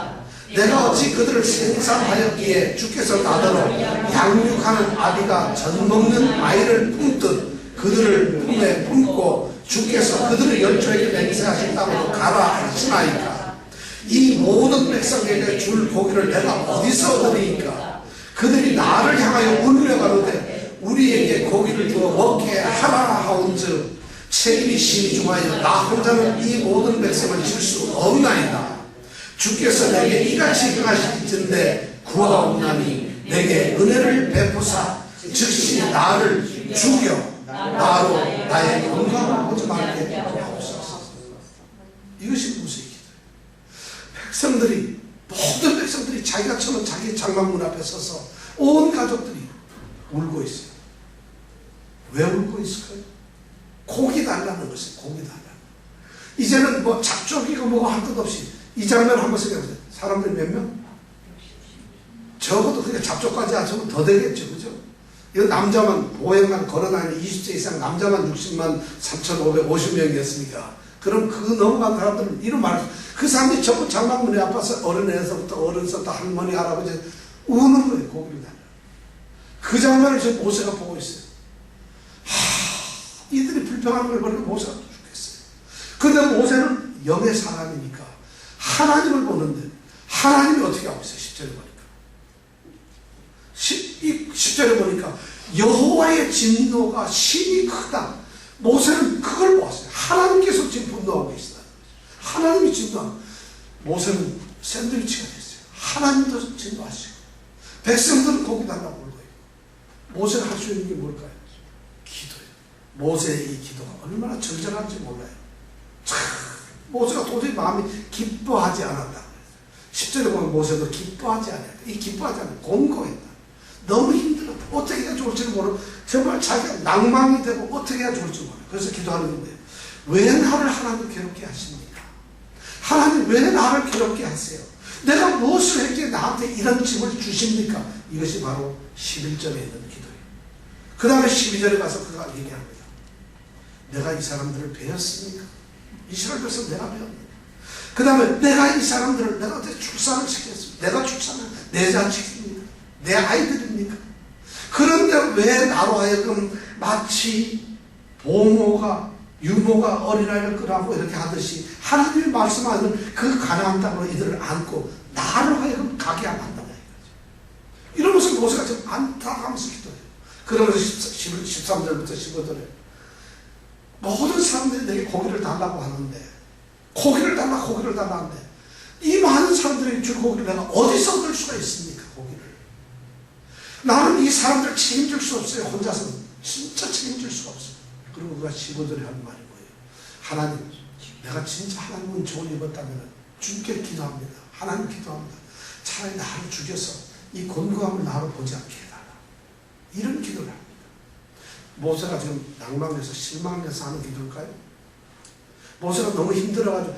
내가 어찌 그들을 생산하였기에 주께서 나더러 양육하는 아비가 젖 먹는 아이를 품듯 그들을 품에 품고 주께서 그들을 열조에게 맹세하신다고 가라 하시나이까? 이 모든 백성에게 줄 고기를 내가 어디서 얻으리이까? 그들이 나를 향하여 울며 가로되 우리에게 고기를 주어 먹게 하라 하온즉 책임이 심히 중하여 나 혼자는 이 모든 백성을 질 수 없나이다. 주께서 내게 이같이 행하실진대 구하옵나니 내게 은혜를 베푸사 즉시 나를 죽여 나로 나의 건강을 보지 말게 하옵소서. 이것이 무슨 기도예요. 백성들이 모든 백성들이 자기가 처음 자기 장막문 앞에 서서 온 가족들이 울고 있어요. 왜 울고 있을까요? 고기 달라는 것이 고기 달라. 이제는 뭐 잡족이고 뭐가 할 것 없이 이 장면 한번 생각해보세요. 사람들이 몇 명? 적어도 그게 잡족까지 하시면 더 되겠죠. 그죠? 이거 남자만 보행만 걸어다니는 20세 이상 남자만 60만 3,550명이었으니까 그럼 그 넘어간 사람들은 이런 말을 그 사람들이 전부 장막문에 앞에서 어른에서부터 어른서부터 할머니 할아버지 우는 거예요. 고기를 달라. 그 장면을 지금 모세가 보고 있어요. 이들이 불평하는 걸 보니까 모세가 죽겠어요. 그런데 모세는 영의 사람이니까 하나님을 보는데 하나님이 어떻게 하고 있어요? 10절에 보니까 10절에 보니까 여호와의 진노가 심히 크다. 모세는 그걸 보았어요. 하나님께서 지금 분노하고 계시다. 하나님이 진노하고 모세는 샌드위치가 됐어요. 하나님도 진노하시고 백성들은 고기 달라고 울고 있고 모세가 할 수 있는 게 뭘까요? 기도예요. 모세의 이 기도가 얼마나 절절한지 몰라요. 모세가 도저히 마음이 기뻐하지 않았다. 10절에 보면 모세도 기뻐하지 않았다. 이 기뻐하지 않았다. 공고했다. 너무 힘들었다. 어떻게 해야 좋을지 모르고 정말 자기가 낭망이 되고 어떻게 해야 좋을지 모르고 그래서 기도하는 건데요. 왜 나를 하나님 괴롭게 하십니까? 하나님 왜 나를 괴롭게 하세요? 내가 무엇을 했기에 나한테 이런 짐을 주십니까? 이것이 바로 11절에 있는 기도예요. 그 다음에 12절에 가서 그가 얘기합니다. 내가 이 사람들을 배웠습니까? 이스라엘 백성 내가 배웠는데 그 다음에 내가 이 사람들을 내가 어떻게 출산을 시켰습니까? 내가 출산을 내 자식입니까? 내 아이들입니까? 그런데 왜 나로 하여금 마치 보모가 유모가 어린아이를 끌어안고 이렇게 하듯이 하나님이 말씀하는 그 가나안 땅으로 이들을 안고 나로 하여금 가게 한다는 거죠. 이러면서 모세가 지금 안타까면서 기도해요. 그러면서 13절부터 15절에 모든 사람들이 내게 고기를 달라고 하는데 고기를 달라 하는데 이 많은 사람들이 줄 고기를 내가 어디서 얻을 수가 있습니까? 고기를 나는 이 사람들 책임질 수 없어요. 혼자서는 진짜 책임질 수가 없어요. 그리고 그가 15절에 하는 말이 뭐예요? 하나님 내가 진짜 하나님은 좋은 입었다면 주께 기도합니다. 하나님 기도합니다. 차라리 나를 죽여서 이 곤고함을 나로 보지 않게 해달라. 이런 기도를 합니다. 모세가 지금 낭망해서 실망해서 하는 기도일까요? 모세가 너무 힘들어가지고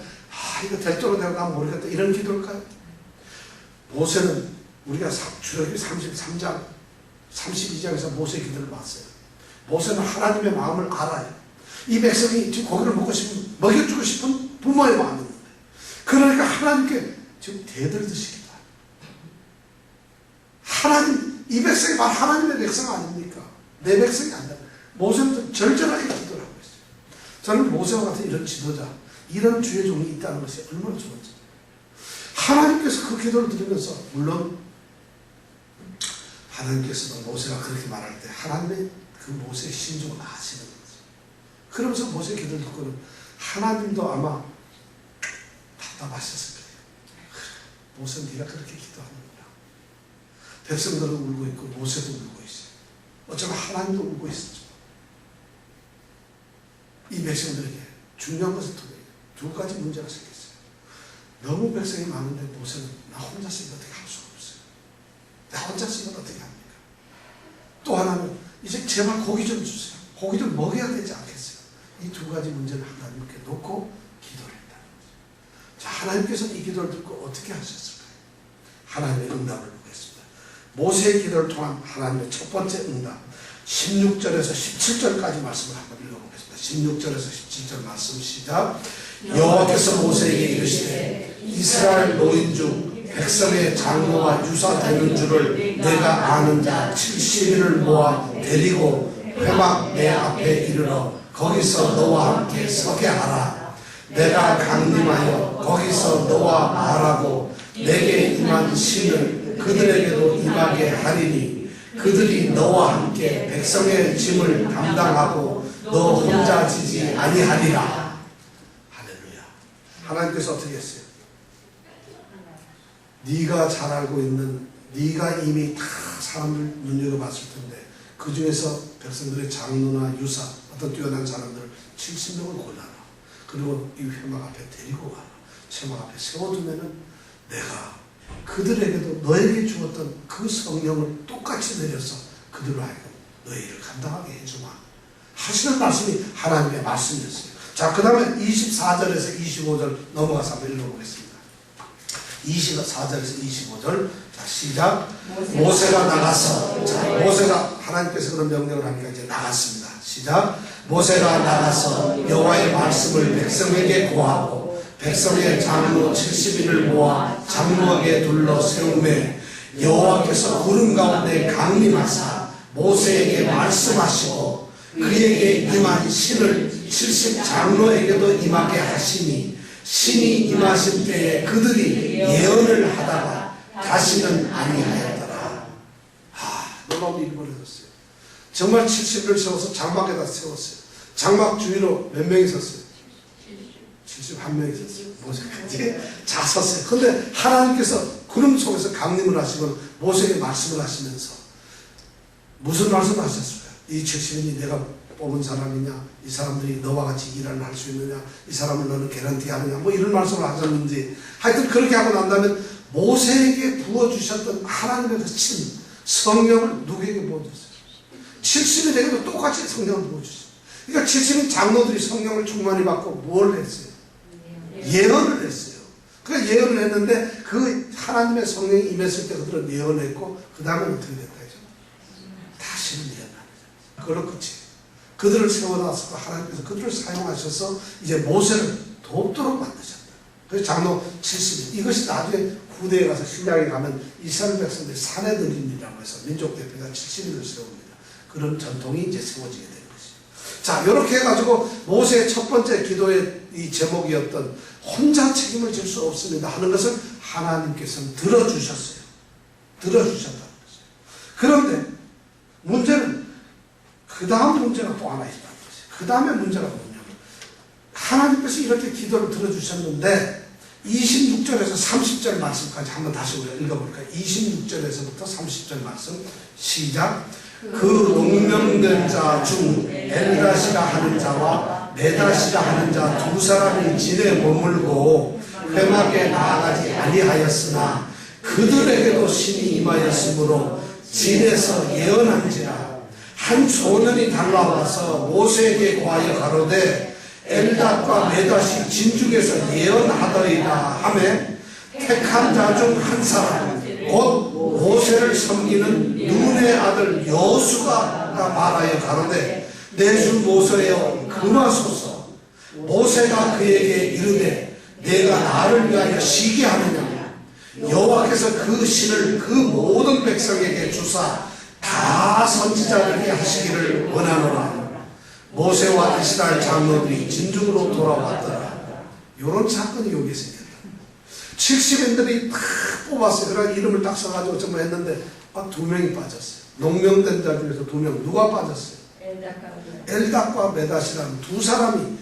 이거 될 대로 되고 난 모르겠다 이런 기도일까요? 모세는 우리가 출애굽기 33장 32장에서 모세의 기도를 봤어요. 모세는 하나님의 마음을 알아요. 이 백성이 지금 고기를 먹고 싶은 먹여주고 싶은 부모의 마음입니다. 그러니까 하나님께 지금 대들듯이 기도해요. 하나님 이 백성이 바로 하나님의 백성 아닙니까? 내 백성이 아니라 모세는 절절하게 기도를 하고 있어요. 저는 모세와 같은 이런 지도자, 이런 주의 종이 있다는 것이 얼마나 좋은지. 하나님께서 그 기도를 들으면서 물론 하나님께서도 모세가 그렇게 말할 때 하나님의 그 모세의 심정을 아시는 거죠. 그러면서 모세의 기도를 듣고는 하나님도 아마 답답하셨을 거예요. 모세 네가 그렇게 기도하는구나. 백성들은 울고 있고 모세도 울고 있어요. 어쩌면 하나님도 울고 있었죠. 이 백성들에게 중요한 것은 두 가지 문제가 생겼어요. 너무 백성이 많은데 모세는 나 혼자서 이거 어떻게 할 수가 없어요. 나 혼자서 이거 어떻게 합니까? 또 하나는 이제 제발 고기 좀 주세요. 고기 좀 먹여야 되지 않겠어요? 이 두 가지 문제를 하나님께 놓고 기도를 했다는 거죠. 자, 하나님께서는 이 기도를 듣고 어떻게 하셨을까요? 하나님의 응답을 보겠습니다. 모세의 기도를 통한 하나님의 첫 번째 응답, 16절에서 17절까지 말씀을 한번 읽어보겠습니다. 16절에서 17절 말씀 시작. 여호와께서 모세에게 이르시되 이스라엘 노인 중 백성의 장로와 유사되는 줄을 내가 아는 자 70인을 모아 데리고 회막 내 앞에 이르러 거기서 너와 함께 서게 하라. 내가 강림하여 거기서 너와 말하고 내게 임한 신을 그들에게도 임하게 하리니 그들이 너와 함께 백성의 짐을 담당하고 너 혼자 지지 아니하리라. 할렐루야. 하나님께서 어떻게 했어요? 네가 잘 알고 있는, 네가 이미 다 사람을 눈여겨봤을 텐데 그 중에서 백성들의 장로나 유사, 어떤 뛰어난 사람들 70명을 골라라. 그리고 이 회막 앞에 데리고 와라. 회막 앞에 세워두면은 내가 그들에게도 너에게 주었던 그 성령을 똑같이 내려서 그들로 하여금 너의 일을 감당하게 해주마 하시는 말씀이 하나님의 말씀이었어요. 자, 그 다음에 24절에서 25절 넘어가서 한번 읽어보겠습니다. 24절에서 25절. 자, 시작. 모세가 나가서, 자, 모세가 하나님께서 그런 명령을 하니까 이제 나갔습니다. 시작. 모세가 나가서 여호와의 말씀을 백성에게 고하고 백성의 장로 70인을 모아 장로에게 둘러 세우매 여호와께서 구름 가운데 강림하사 모세에게 말씀하시고 그에게 임한 신을 70 장로에게도 임하게 하시니 신이 임하신 때에 그들이 예언을 하다가 다시는 아니하였더라. 놀라운 일이 벌어졌어요. 정말 70을 세워서 장막에다 세웠어요. 장막 주위로 몇 명이 섰어요? 71명이 섰어요. 모세까지 다 섰어요. 근데 하나님께서 구름 속에서 강림을 하시고 모세에게 말씀을 하시면서 무슨 말씀을 하셨을까요? 이 70인이 내가 뽑은 사람이냐? 이 사람들이 너와 같이 일을 할 수 있느냐? 이 사람을 너는 개런티 하느냐? 뭐 이런 말씀을 하셨는지 하여튼 그렇게 하고 난 다음에 모세에게 부어주셨던 하나님의 그 신, 성령을 누구에게 부어줬어요? 70인에게도 똑같이 성령을 부어주셨어요. 그러니까 70인 장로들이 성령을 충만히 받고 뭘 했어요? 예언을 했어요. 그러니까 예언을 했는데 그 하나님의 성령이 임했을 때 그들은 예언했고 그 다음에 어떻게 됐다 해죠? 다시는 예언하는 거예요. 그걸로 끝이에요. 그들을 세워놨고 하나님께서 그들을 사용하셔서 이제 모세를 돕도록 만드셨다. 그래서 장로 70인. 이것이 나중에 후대에 가서 신약에 가면 이스라엘 백성들이 사내들인이라고 해서 민족 대표가 70인을 세웁니다. 그런 전통이 이제 세워지게 되는 것이죠. 자, 이렇게 해가지고 모세의 첫 번째 기도의 이 제목이었던 혼자 책임을 질 수 없습니다 하는 것을 하나님께서는 들어주셨어요. 들어주셨다는 것이죠. 그런데 문제는 그 다음 문제가 또 하나 있다는 것이에요. 그 다음에 문제가 뭐냐면 하나님께서 이렇게 기도를 들어주셨는데 26절에서 30절 말씀까지 한번 다시 우리가 읽어볼까요? 26절에서부터 30절 말씀 시작. 그 농명된 자 중 엘다시라 하는 자와 메다시라 하는 자 두 사람이 진에 머물고 회막에 나아가지 아니하였으나 그들에게도 신이 임하였으므로 진에서 예언한지라. 한 소년이 달라와서 모세에게 고하여 가로되 엘닷과 메닷이 진중에서 예언하더이다 하매 택한 자 중 한 사람 곧 모세를 섬기는 눈의 아들 여호수아가 말하여 가로되 내 주 모세여 금하소서. 모세가 그에게 이르되 내가 나를 위하여 시게 하느냐. 여호와께서 그 신을 그 모든 백성에게 주사 다 선지자들에게 하시기를 원하노라. 모세와 이스라엘 장로들이 진중으로 돌아왔더라. 이런 사건이 여기 생겼다. 70인들이 다 뽑았어요. 그러나 이름을 딱 써가지고 정말 했는데 두 명이 빠졌어요. 농명된 자 중에서 2명. 누가 빠졌어요? 엘닥과 메닷이라는 2사람이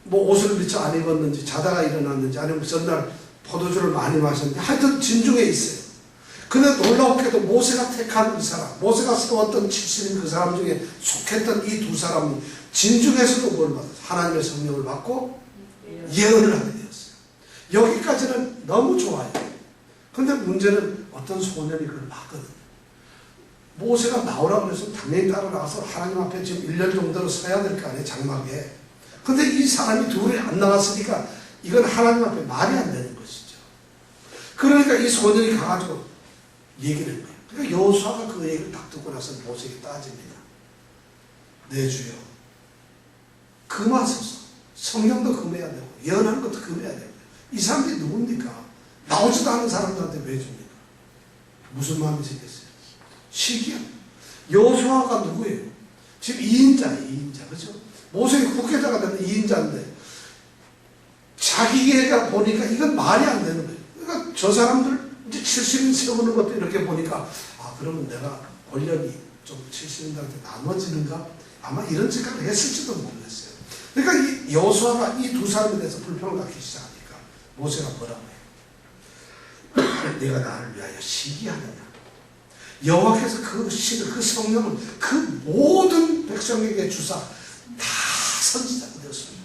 뭐 옷을 미처 안 입었는지 자다가 일어났는지 아니면 전날 포도주를 많이 마셨는지 하여튼 진중에 있어요. 근데 놀라웠게도 모세가 택한 이 사람, 모세가 세웠던 70인 그 사람 중에 속했던 이 2사람이 진중에서도 뭘 받았어요? 하나님의 성령을 받고 예언을 하게 되었어요. 여기까지는 너무 좋아요. 근데 문제는 어떤 소년이 그걸 봤거든요. 모세가 나오라고 그래서 당연히 따라 나가서 하나님 앞에 지금 1년 정도로 서야 될 거 아니에요, 장막에. 근데 이 사람이 둘이 안 나왔으니까 이건 하나님 앞에 말이 안 되는 것이죠. 그러니까 이 소년이 가가지고 얘기를 한 거예요. 그러니까 여호수아가 그 얘기를 딱 듣고 나서 모세에게 따집니다. 내 주여, 금하소서. 성령도 금해야 되고 예언하는 것도 금해야 되고. 이 사람들이 누굽니까? 나오지도 않은 사람들한테 왜 줍니까? 무슨 마음이 생겼어요? 시기야. 여호수아가 누구예요? 지금 2인자예요. 2인자. 그렇죠? 모세의 후계자가 되는 2인자인데 자기가 보니까 이건 말이 안 되는 거예요. 그러니까 저 사람들 이제 70인 세우는 것도 이렇게 보니까 그러면 내가 권력이 좀 70인들한테 나눠지는가? 아마 이런 생각을 했을지도 모르겠어요. 그러니까 이 여호수아가 이 2사람에 대해서 불평을 갖기 시작하니까 모세가 뭐라고 해요? 내가 나를 위하여 시기하느냐? 여호와께서 그 신을, 그 성령을 그 모든 백성에게 주사 다 선지자가 되었습니다.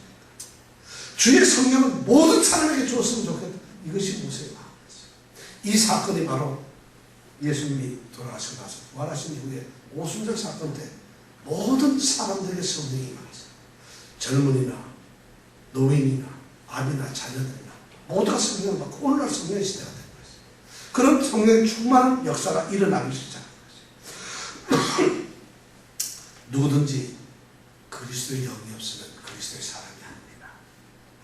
주의 성령을 모든 사람에게 주었으면 좋겠다. 이것이 모세의 마음이었어요. 이 사건이 바로 예수님이 돌아가시고 나서 부활하신 이후에 오순절 사건 때 모든 사람들에게 성령이 임하셨어요. 젊은이나 노인이나 아비나 자녀들이나 모두가 성령을 받고 오늘날 성령의 시대가 된 거예요. 그런 성령의 충만한 역사가 일어나기 시작한 거죠. 누구든지 그리스도의 영이 없으면 그리스도의 사람이 아닙니다.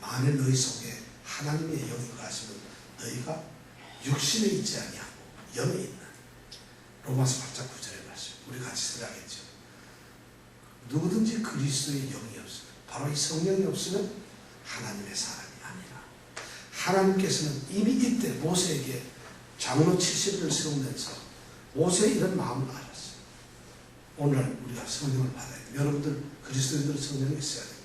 만일 너희 속에 하나님의 영이 가시면 너희가 육신에 있지 아니하고 영에 있는 로마서 8장 9절의 말씀 우리 같이 생각했죠. 누구든지 그리스도의 영이 없으면 바로 이 성령이 없으면 하나님의 사람이 아니라 하나님께서는 이미 이때 모세에게 장로 70을 세우면서 모세의 이런 마음을 알았어요. 오늘 우리가 성령을 받아야 돼요. 여러분들 그리스도인들은 성령이 있어야 됩니다.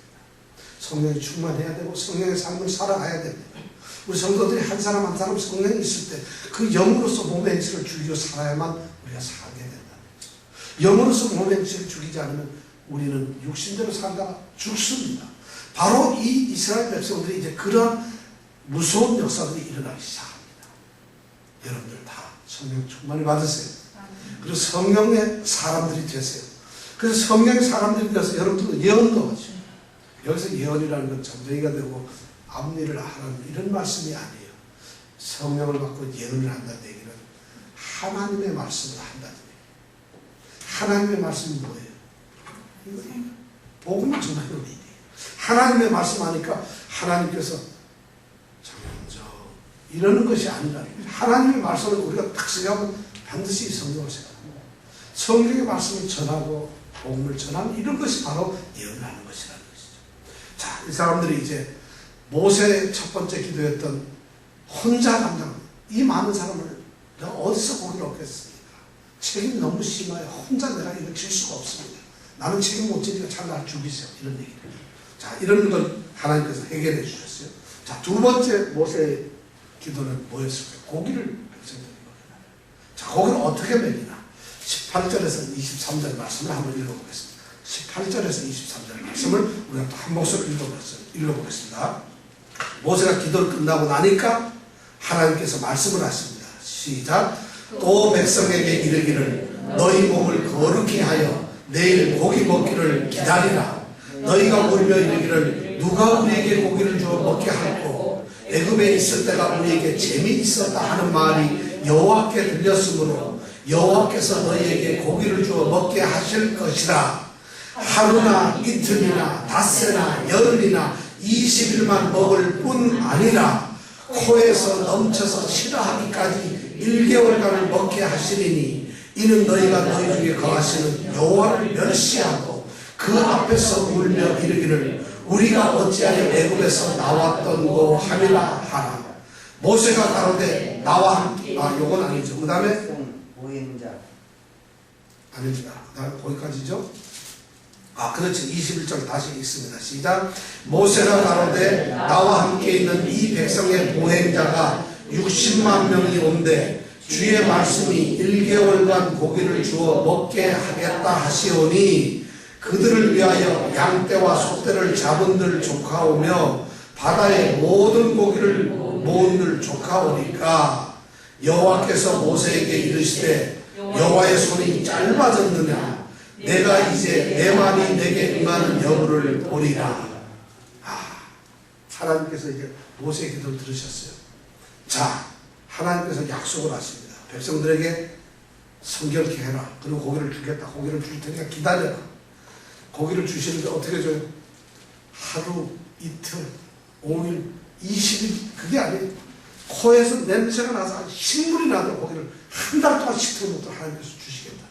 성령이 충만해야 되고 성령의 삶을 살아가야 됩니다. 우리 성도들이 한 사람 한 사람 성령이 있을 때 그 영으로서 몸의 행실을 죽이고 살아야만 우리가 살게 된다는 거죠. 영으로서 몸의 행실을 죽이지 않으면 우리는 육신대로 살다가 죽습니다. 바로 이 이스라엘 백성들이 이제 그런 무서운 역사들이 일어나기 시작합니다. 여러분들 다 성령 충만히 받으세요. 그리고 성령의 사람들이 되세요. 그래서 성령의 사람들이 되어서 여러분들도 예언도 하죠. 여기서 예언이라는 건 점쟁이가 되고 앞일을 하라는 이런 말씀이 아니에요. 성령을 받고 예언을 한다는 얘기는 하나님의 말씀을 한다는 얘기예요. 하나님의 말씀이 뭐예요? 이거예요. 복음을 전하는 일이에요. 하나님의 말씀하니까 하나님께서 저 이러는 것이 아니라 하나님의 말씀을 우리가 딱 생각하면 반드시 성경을 생각합니다. 성경의 말씀을 전하고 복음을 전하는 이런 것이 바로 예언을 하는 것이라는 것이죠. 자, 이 사람들이 이제 모세의 첫 번째 기도였던 혼자 감당, 이 많은 사람을 내가 어디서 고기를 얻겠습니까? 책임이 너무 심하여 혼자 내가 이거 질 수가 없습니다. 나는 책임 못 지니까 잘 날 죽이세요. 이런 얘기를. 자, 이런 걸 하나님께서 해결해 주셨어요. 자, 두 번째 모세의 기도는 뭐였을까요? 고기를 백성들이 먹여라. 자, 고기를 어떻게 먹이나? 18절에서 23절 말씀을 한번 읽어보겠습니다. 18절에서 23절 말씀을 우리가 또 한 목소리로 읽어보겠습니다. 모세가 기도를 끝나고 나니까 하나님께서 말씀을 하십니다. 시작. 또 백성에게 이르기를 너희 몸을 거룩히 하여 내일 고기 먹기를 기다리라. 너희가 울며 이르기를 누가 우리에게 고기를 주어 먹게 할꼬. 애굽에 있을 때가 우리에게 재미있었다 하는 말이 여호와께 들렸으므로 여호와께서 너희에게 고기를 주어 먹게 하실 것이라. 하루나 이틀이나 닷새나 열흘이나 20일만 먹을 뿐 아니라 코에서 넘쳐서 싫어하기까지 1개월간을 먹게 하시리니 이는 너희가 너희 중에 거하시는 여호와를 멸시하고 그 앞에서 울며 이르기를 우리가 어찌하여 애굽에서 나왔던고 함이라 하라. 모세가 가로되 나와 함께 요건 아니죠. 그 다음에 보행자. 아닙니다. 그다음 거기까지죠? 그렇지. 21절 다시 읽습니다. 시작. 모세가 가로되 나와 함께 있는 이 백성의 보행자가 60만 명이 온대 주의 말씀이 1개월간 고기를 주어 먹게 하겠다 하시오니 그들을 위하여 양떼와 소떼를 잡은들 조카오며 바다의 모든 고기를 모은들 조카오니까 여호와께서 모세에게 이르시되 여호와의 손이 짧아졌느냐 내가 이제 내 말이 내게 임하는 여부를 보리라. 하나님께서 이제 모세의 기도를 들으셨어요. 자, 하나님께서 약속을 하십니다. 백성들에게 성결케 해라. 그리고 고기를 주겠다. 고기를 줄 테니까 기다려라. 고기를 주시는데 어떻게 줘요? 하루, 이틀, 5일, 20일 그게 아니에요. 코에서 냄새가 나서 식물이 나도록 고기를 한 달 동안 식혀놓고 하나님께서 주시겠다.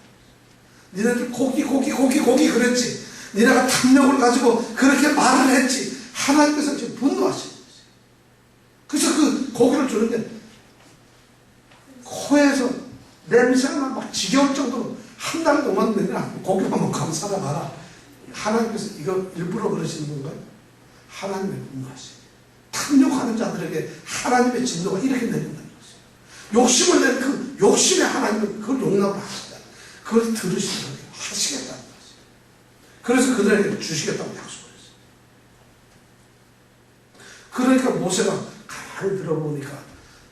니네들 고기 그랬지. 니네가 탐욕을 가지고 그렇게 말을 했지. 하나님께서 지금 분노하시는 거지. 그래서 그 고기를 주는데 코에서 냄새가 막 지겨울 정도로 한 달 동안 내가 고기만 먹고 살아가라. 하나님께서 이거 일부러 그러시는 건가요? 하나님의 분노하시죠. 탐욕하는 자들에게 하나님의 진노가 이렇게 내린다는 것이에요. 욕심을 낸 그 욕심에 하나님은 그걸 용납을 하시다. 그걸 들으시도록 하시겠다는 것이에요. 그래서 그들에게 주시겠다고 약속을 했어요. 그러니까 모세가 가만히 들어보니까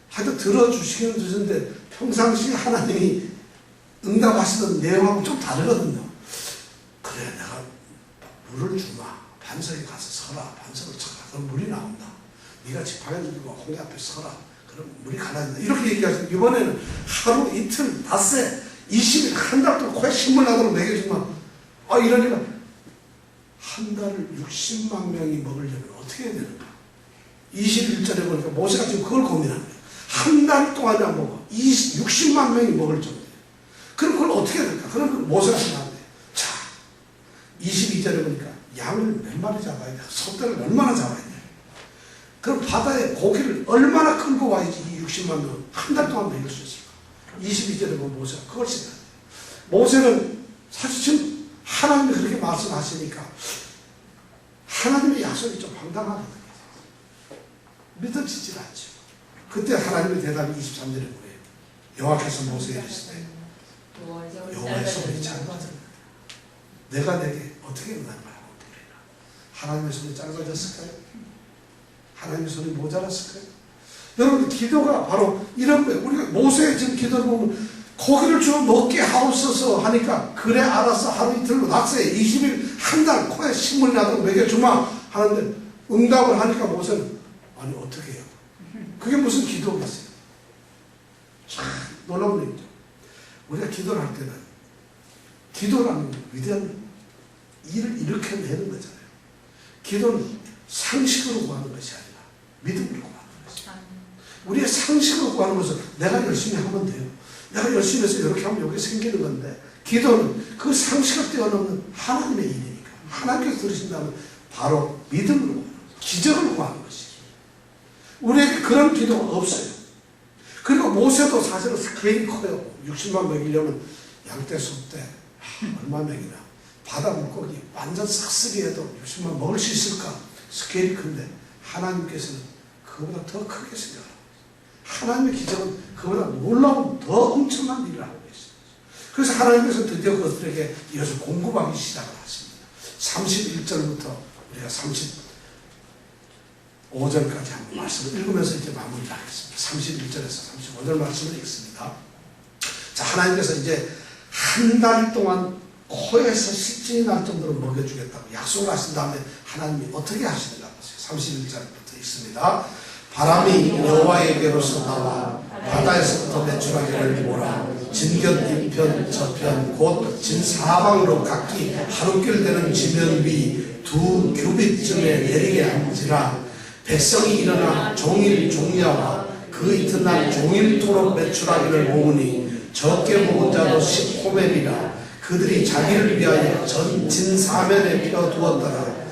하여튼 들어주시기는 주셨는데 평상시 하나님이 응답하시던 내용하고 좀 다르거든요. 그래 내가 물을 주마. 반석에 가서 서라. 반석을 쳐라. 그럼 물이 나온다. 네가 지팡이 들고 홍해 앞에 서라. 그럼 물이 가라앉는다. 이렇게 얘기하시고 이번에는 하루, 이틀, 닷새, 20일, 한 달 동안 코에 신물 나도록 먹여주마. 이러니까 한 달을 60만 명이 먹으려면 어떻게 해야 되는가? 21절에 보니까 모세가 지금 그걸 고민하는 거예요. 한 달 동안에 안 먹어. 60만 명이 먹을 정도예요. 그럼 그걸 어떻게 해야 될까? 그럼 모세가 생각하는데 자, 22절에 보니까 양을 몇 마리 잡아야 돼? 소떼를 얼마나 잡아야 돼? 그럼 바다에 고기를 얼마나 끌고 와야지 이 60만 명은 한 달 동안 먹일 수 있을까? 22절에 보면 모세가 그걸 생각해요. 모세는 사실 지금 하나님이 그렇게 말씀하시니까 하나님의 약속이 좀 황당하거든요. 믿어지질 않죠. 그때 하나님의 대답이 23절에 뭐예요? 여호와께서 모세에게 이르시되 여호와의 손이 짧아졌다. 내가 내게 어떻게 응답을 하고 보리라. 하나님의 손이 짧아졌을까요? 하나님의 손이 모자랐을까요? 여러분 기도가 바로 이런 거예요. 우리가 모세의 지금 기도를 보면 고기를 주어 먹게 하옵소서 하니까 그래 알았어 하루 이틀로 닷새 20일 한 달 코에 식물이 나도록 먹여주마 하는데 응답을 하니까 모세는 아니 어떻게 해요? 그게 무슨 기도겠어요? 참 놀라운 일이죠. 우리가 기도를 할 때는 기도라는 위대한 일을 일으켜내는 거잖아요. 기도는 상식으로 구하는 것이 아니라 믿음으로 구하는 것이죠. 우리의 상식으로 구하는 것은 내가 열심히 하면 돼요. 내가 열심히 해서 이렇게 하면 이게 생기는 건데 기도는 그 상식을 뛰어넘는 하나님의 일이니까 하나님께서 들으신다면 바로 믿음으로 구하는 거죠. 기적을 구하는 것이죠. 우리에게 그런 기도가 없어요. 그리고 모세도 사실은 스케일이 커요. 60만 먹이려면 양떼, 소떼 얼마 먹이나 바다 물고기 완전 싹쓸이해도 60만 먹을 수 있을까? 스케일이 큰데 하나님께서는 그보다 더 크게 생각합니다. 하나님의 기적은 그보다 놀라운 더 엄청난 일을 하고 계십니다. 그래서 하나님께서 드디어 그들에게 이것을 공급하기 시작을 하십니다. 31절부터 우리가 35절까지 한번 말씀을 읽으면서 이제 마무리를 하겠습니다. 31절에서 35절 말씀을 읽습니다. 자, 하나님께서 이제 한 달 동안 코에서 실증이 날 정도로 먹여주겠다고 약속을 하신 다음에 하나님이 어떻게 하시는가 보세요. 31절부터 읽습니다. 바람이 여호와에게로서 나와 바다에서부터 메추라기를 몰아 진곁 이편 저편 곧 진사방으로 각기 하루길 되는 지면 위 2규빗쯤에 내리게 한지라. 백성이 일어나 종일 종야와 그 이튿날 종일토록 메추라기를 모으니 적게 모은 자도 10호멜이라. 그들이 자기를 위하여 전 진사면에 펴두었더라.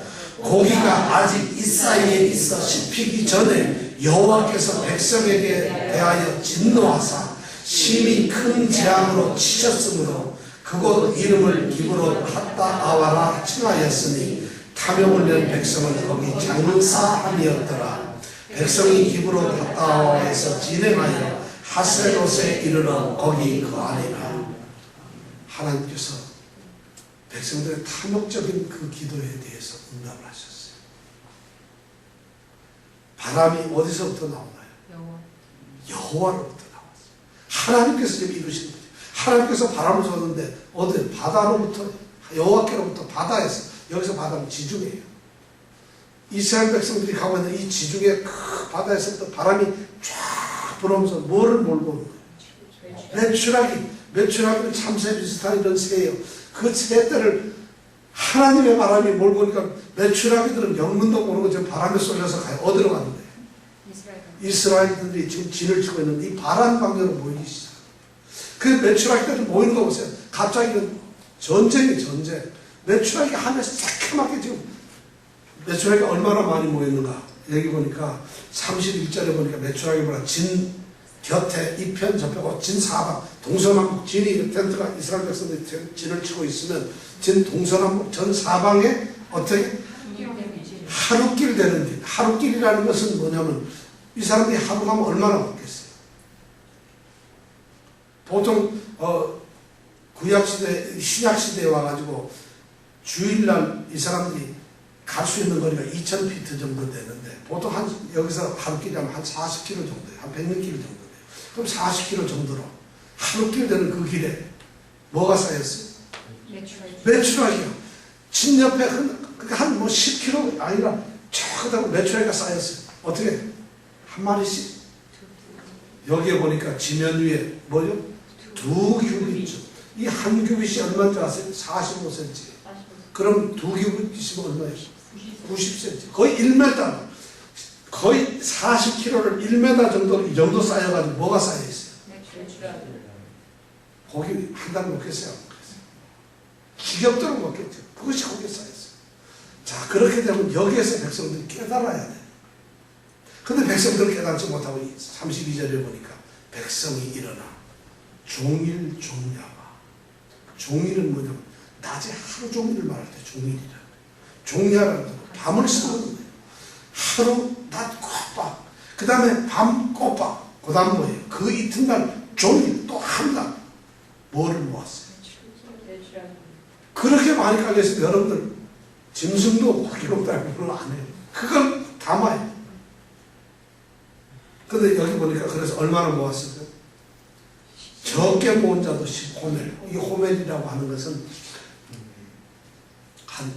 고기가 아직 이 사이에 있어 씹히기 전에 여호와께서 백성에게 대하여 진노하사 심히 큰 재앙으로 치셨으므로 그곳 이름을 기브롯 핫다아와라 칭하였으니 탐욕을 낸 백성은 거기 장사함이었더라. 백성이 기브롯 핫다아와에서 진행하여 하세롯에 이르러 거기 거하니라. 하나님께서 백성들의 탐욕적인 그 기도에 대해서 응답을 하셨어요. 바람이 어디서부터 나오나요? 여호와로부터 나왔어요. 하나님께서 지금 이루신 거죠. 하나님께서 바람을 쏘는데 어디 바다로부터, 여호와께로부터, 바다에서, 여기서 바다는 지중해예요. 이스라엘 백성들이 가고 있는 이 지중해 그 바다에서부터 바람이 쫙 불어오면서 뭐를 몰고 오는 거예요? 메추라기는 참새 비슷한 이런 새예요. 그 새들을 하나님의 바람이 몰고 오니까 메추라기들은 영문도 모르고 지금 바람에 쏠려서 가요. 어디로 가는 거예요? 이스라엘들이 지금 진을 치고 있는 이 바람 방향으로 모이기 시작. 그 메추라기들이 모이는 거 보세요. 갑자기는 전쟁이 전쟁. 메추라기 하늘에 새까맣게 지금 메추라기가 얼마나 많이 모였는가. 여기 보니까 31절에 보니까 메추라기보다 진 곁에 이편 저편 진 사방 동서남북 진이 텐트가 이스라엘 백성들이 진을 치고 있으면 진 동서남북 전 사방에 어떻게 하루길 되는 길. 하루길이라는 것은 뭐냐면 이 사람들이 하루 가면 얼마나 먹겠어요. 보통 구약시대 신약시대에 와가지고 주일날 이 사람들이 갈 수 있는 거리가 2000피트 정도 되는데 보통 여기서 하루길이 하면 한 40km 정도예요. 한 100km 정도 돼요. 그럼 40km 정도로 하루길 되는 그 길에 뭐가 쌓였어요? 메추라기요. 진 옆에 한 10km 아니라 쫙 메추라기가 쌓였어요. 어떻게? 한 마리씩. 여기에 보니까 지면 위에 뭐죠? 2규빗. 이 한 규빗이 얼마인지 아세요? 45cm. 그럼 2규빗이면 얼마예요? 90cm. 거의 1m. 거의 40kg를 1m 정도 이 정도 쌓여가지고 뭐가 쌓여있어요? 고기 한 달 먹겠어요? 지겹도록 먹겠죠. 그것이 거기에 쌓였어요. 자, 그렇게 되면 여기에서 백성들이 깨달아야 돼요. 근데 백성들은 깨닫지 못하고 32절에 보니까 백성이 일어나 종일 종야와. 종일은 뭐냐면 낮에 하루 종일을 말할 때 종일이라. 종야라는 거 밤을 쓰는 거예요. 하루 낮 꼬박, 그 다음에 밤 꼬박, 그 다음 뭐예요? 그 이튿날 종일 또 한날 뭐를 모았어요? 그렇게 많이 깔려있으면 여러분들 짐승도 없고 기록도 별로 안 해요. 그걸 담아요. 근데 여기 보니까 그래서 얼마나 모았을까요? 적게 모은 자도 10호멜. 이 호멜이라고 하는 것은 한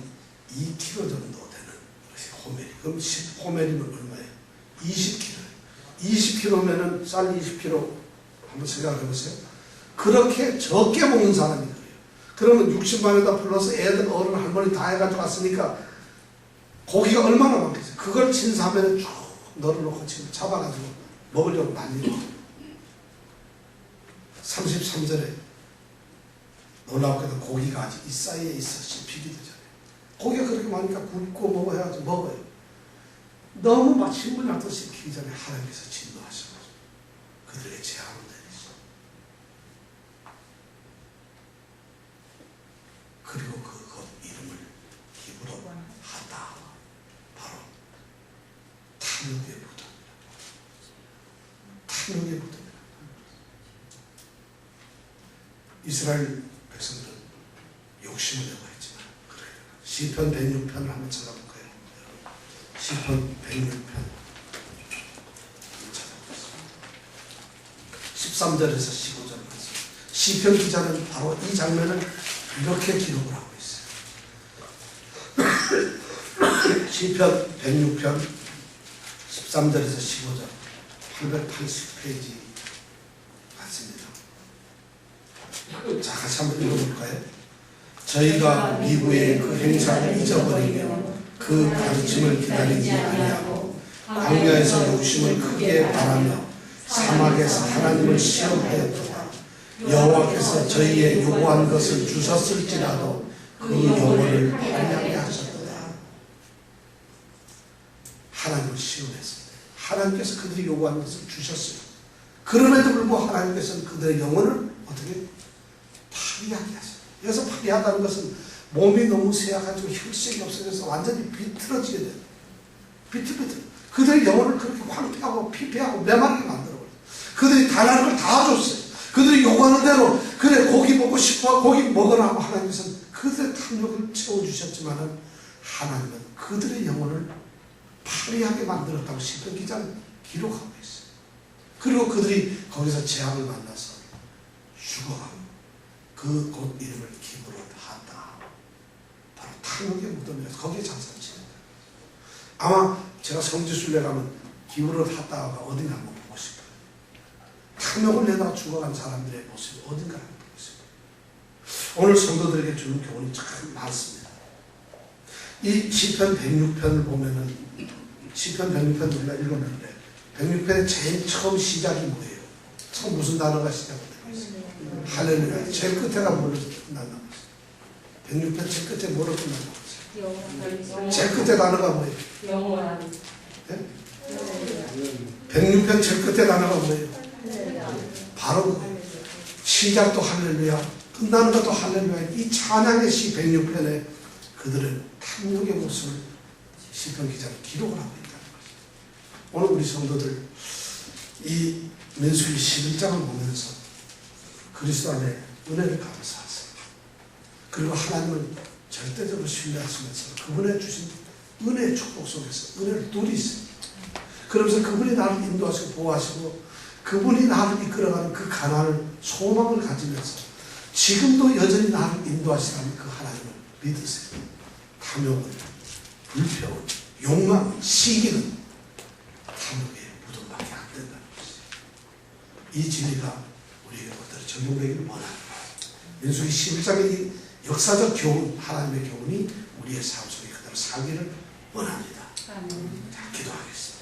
2kg 정도 되는 것이 호멜이. 그럼 10호멜이면 얼마예요? 20kg. 20kg면은 쌀 20kg 한번 생각해 보세요. 그렇게 적게 먹는 사람이 그래요. 그러면 60만에다 플러스 애들 어른 할머니 다 해가지고 왔으니까 고기가 얼마나 많겠어요. 그걸 진사면에 쭉 널어놓고 지금 잡아가지고 먹으려고 난리로. 33절에 놀랍게도 고기가 아직 이 사이에 있어 씹히기도 전에. 고기가 그렇게 많으니까 굽고 먹어야지 먹어요. 너무 막 신문 나도 씹히기 전에 하나님께서 진노하셔서 그들의 재앙을 내리시고 그리고 그것 이름을 기브롯 핫다 바로 탐욕의 무덤이라. 탐욕의 무덤이라. 이스라엘 백성들은 욕심을 내고 했지만 시편 106편을 한번 찾아볼까요? 시편 106편 찾아보겠습니다. 13절에서 15절까지. 시편 기자는 바로 이 장면을 이렇게 기록을 하고 있어요. 시편 106편 13절에서 15절 880페이지 맞습니다. 자, 같이 한번 읽어볼까요? 저희가 미국의 그 행사를 잊어버리며 그 가르침을 기다리지 아니하고 광야에서 욕심을 크게 바라며 사막에서 하나님을 시험하였도다. 여호와께서 저희의 요구한 것을 주셨을지라도 그 요구를 반영하게 하셨도다. 하나님을 시험했습니다. 하나님께서 그들이 요구한 것을 주셨어요. 그럼에도 불구하고 하나님께서는 그들의 영혼을 어떻게 파리하게 하세요. 여기서 파리하다는 것은 몸이 너무 쇠약해지고 혈색이 없어져서 완전히 비틀어지게 돼요. 비틀비틀. 그들의 영혼을 그렇게 황폐하고 피폐하고 메마르게 만들어버려요. 그들이 달라는 걸 다 줬어요. 그들이 요구하는 대로 그래 고기 먹고 싶어 고기 먹으라 하고 하나님께서는 그들의 탐욕을 채워주셨지만 하나님은 그들의 영혼을 파리하게 만들었다고 시편 기자는 기록하고 있어요. 그리고 그들이 거기서 재앙을 만나서 죽어가고 그 곳 이름을 기브롯하다. 바로 탐욕의 무덤이라서 거기에 장사를 지낸다. 아마 제가 성지순례 가면 기브롯하다가 어딘가 한번 보고 싶어요. 탐욕을 내다가 죽어간 사람들의 모습이 어딘가 한번 보고 싶어요. 오늘 성도들에게 주는 교훈이 참 많습니다. 이 시편 106편을 보면은 시편 106편 우리가 읽었는데 106편의 제일 처음 시작이 뭐예요? 처음 무슨 단어가 시작돼요? 할렐루야. 제일 끝에가 뭐로 끝난다고 했어요? 106편 제일 끝에 뭐로 끝난다고 했어요? 제일 끝에 단어가 뭐예요? 영원한. 네? 106편 제일 끝에 단어가 뭐예요? 바로 시작도 할렐루야, 끝나는 것도 할렐루야. 이 찬양의 시 106편에 그들의 탐욕의 모습을 시편 기자는 기록을 하고 있다는 것입니다. 오늘 우리 성도들 이 민수기 11장을 보면서 그리스도 안에 은혜를 감사하세요. 그리고 하나님을 절대적으로 신뢰하시면서 그분의 주신 은혜의 축복 속에서 은혜를 누리세요. 그러면서 그분이 나를 인도하시고 보호하시고 그분이 나를 이끌어가는 그 가난을 소망을 가지면서 지금도 여전히 나를 인도하시라는 그 하나님을 믿으세요. 탐욕은, 불평은, 욕망은, 시기는 탐욕의 무덤밖에 안 된다는 것이죠. 이 진리가 우리에게 어떻게 적용되기를 원합니다. 민수기 11장의 이 역사적 교훈, 하나님의 교훈이 우리의 삶 속에 그대로 살기를 원합니다. 자, 기도하겠습니다.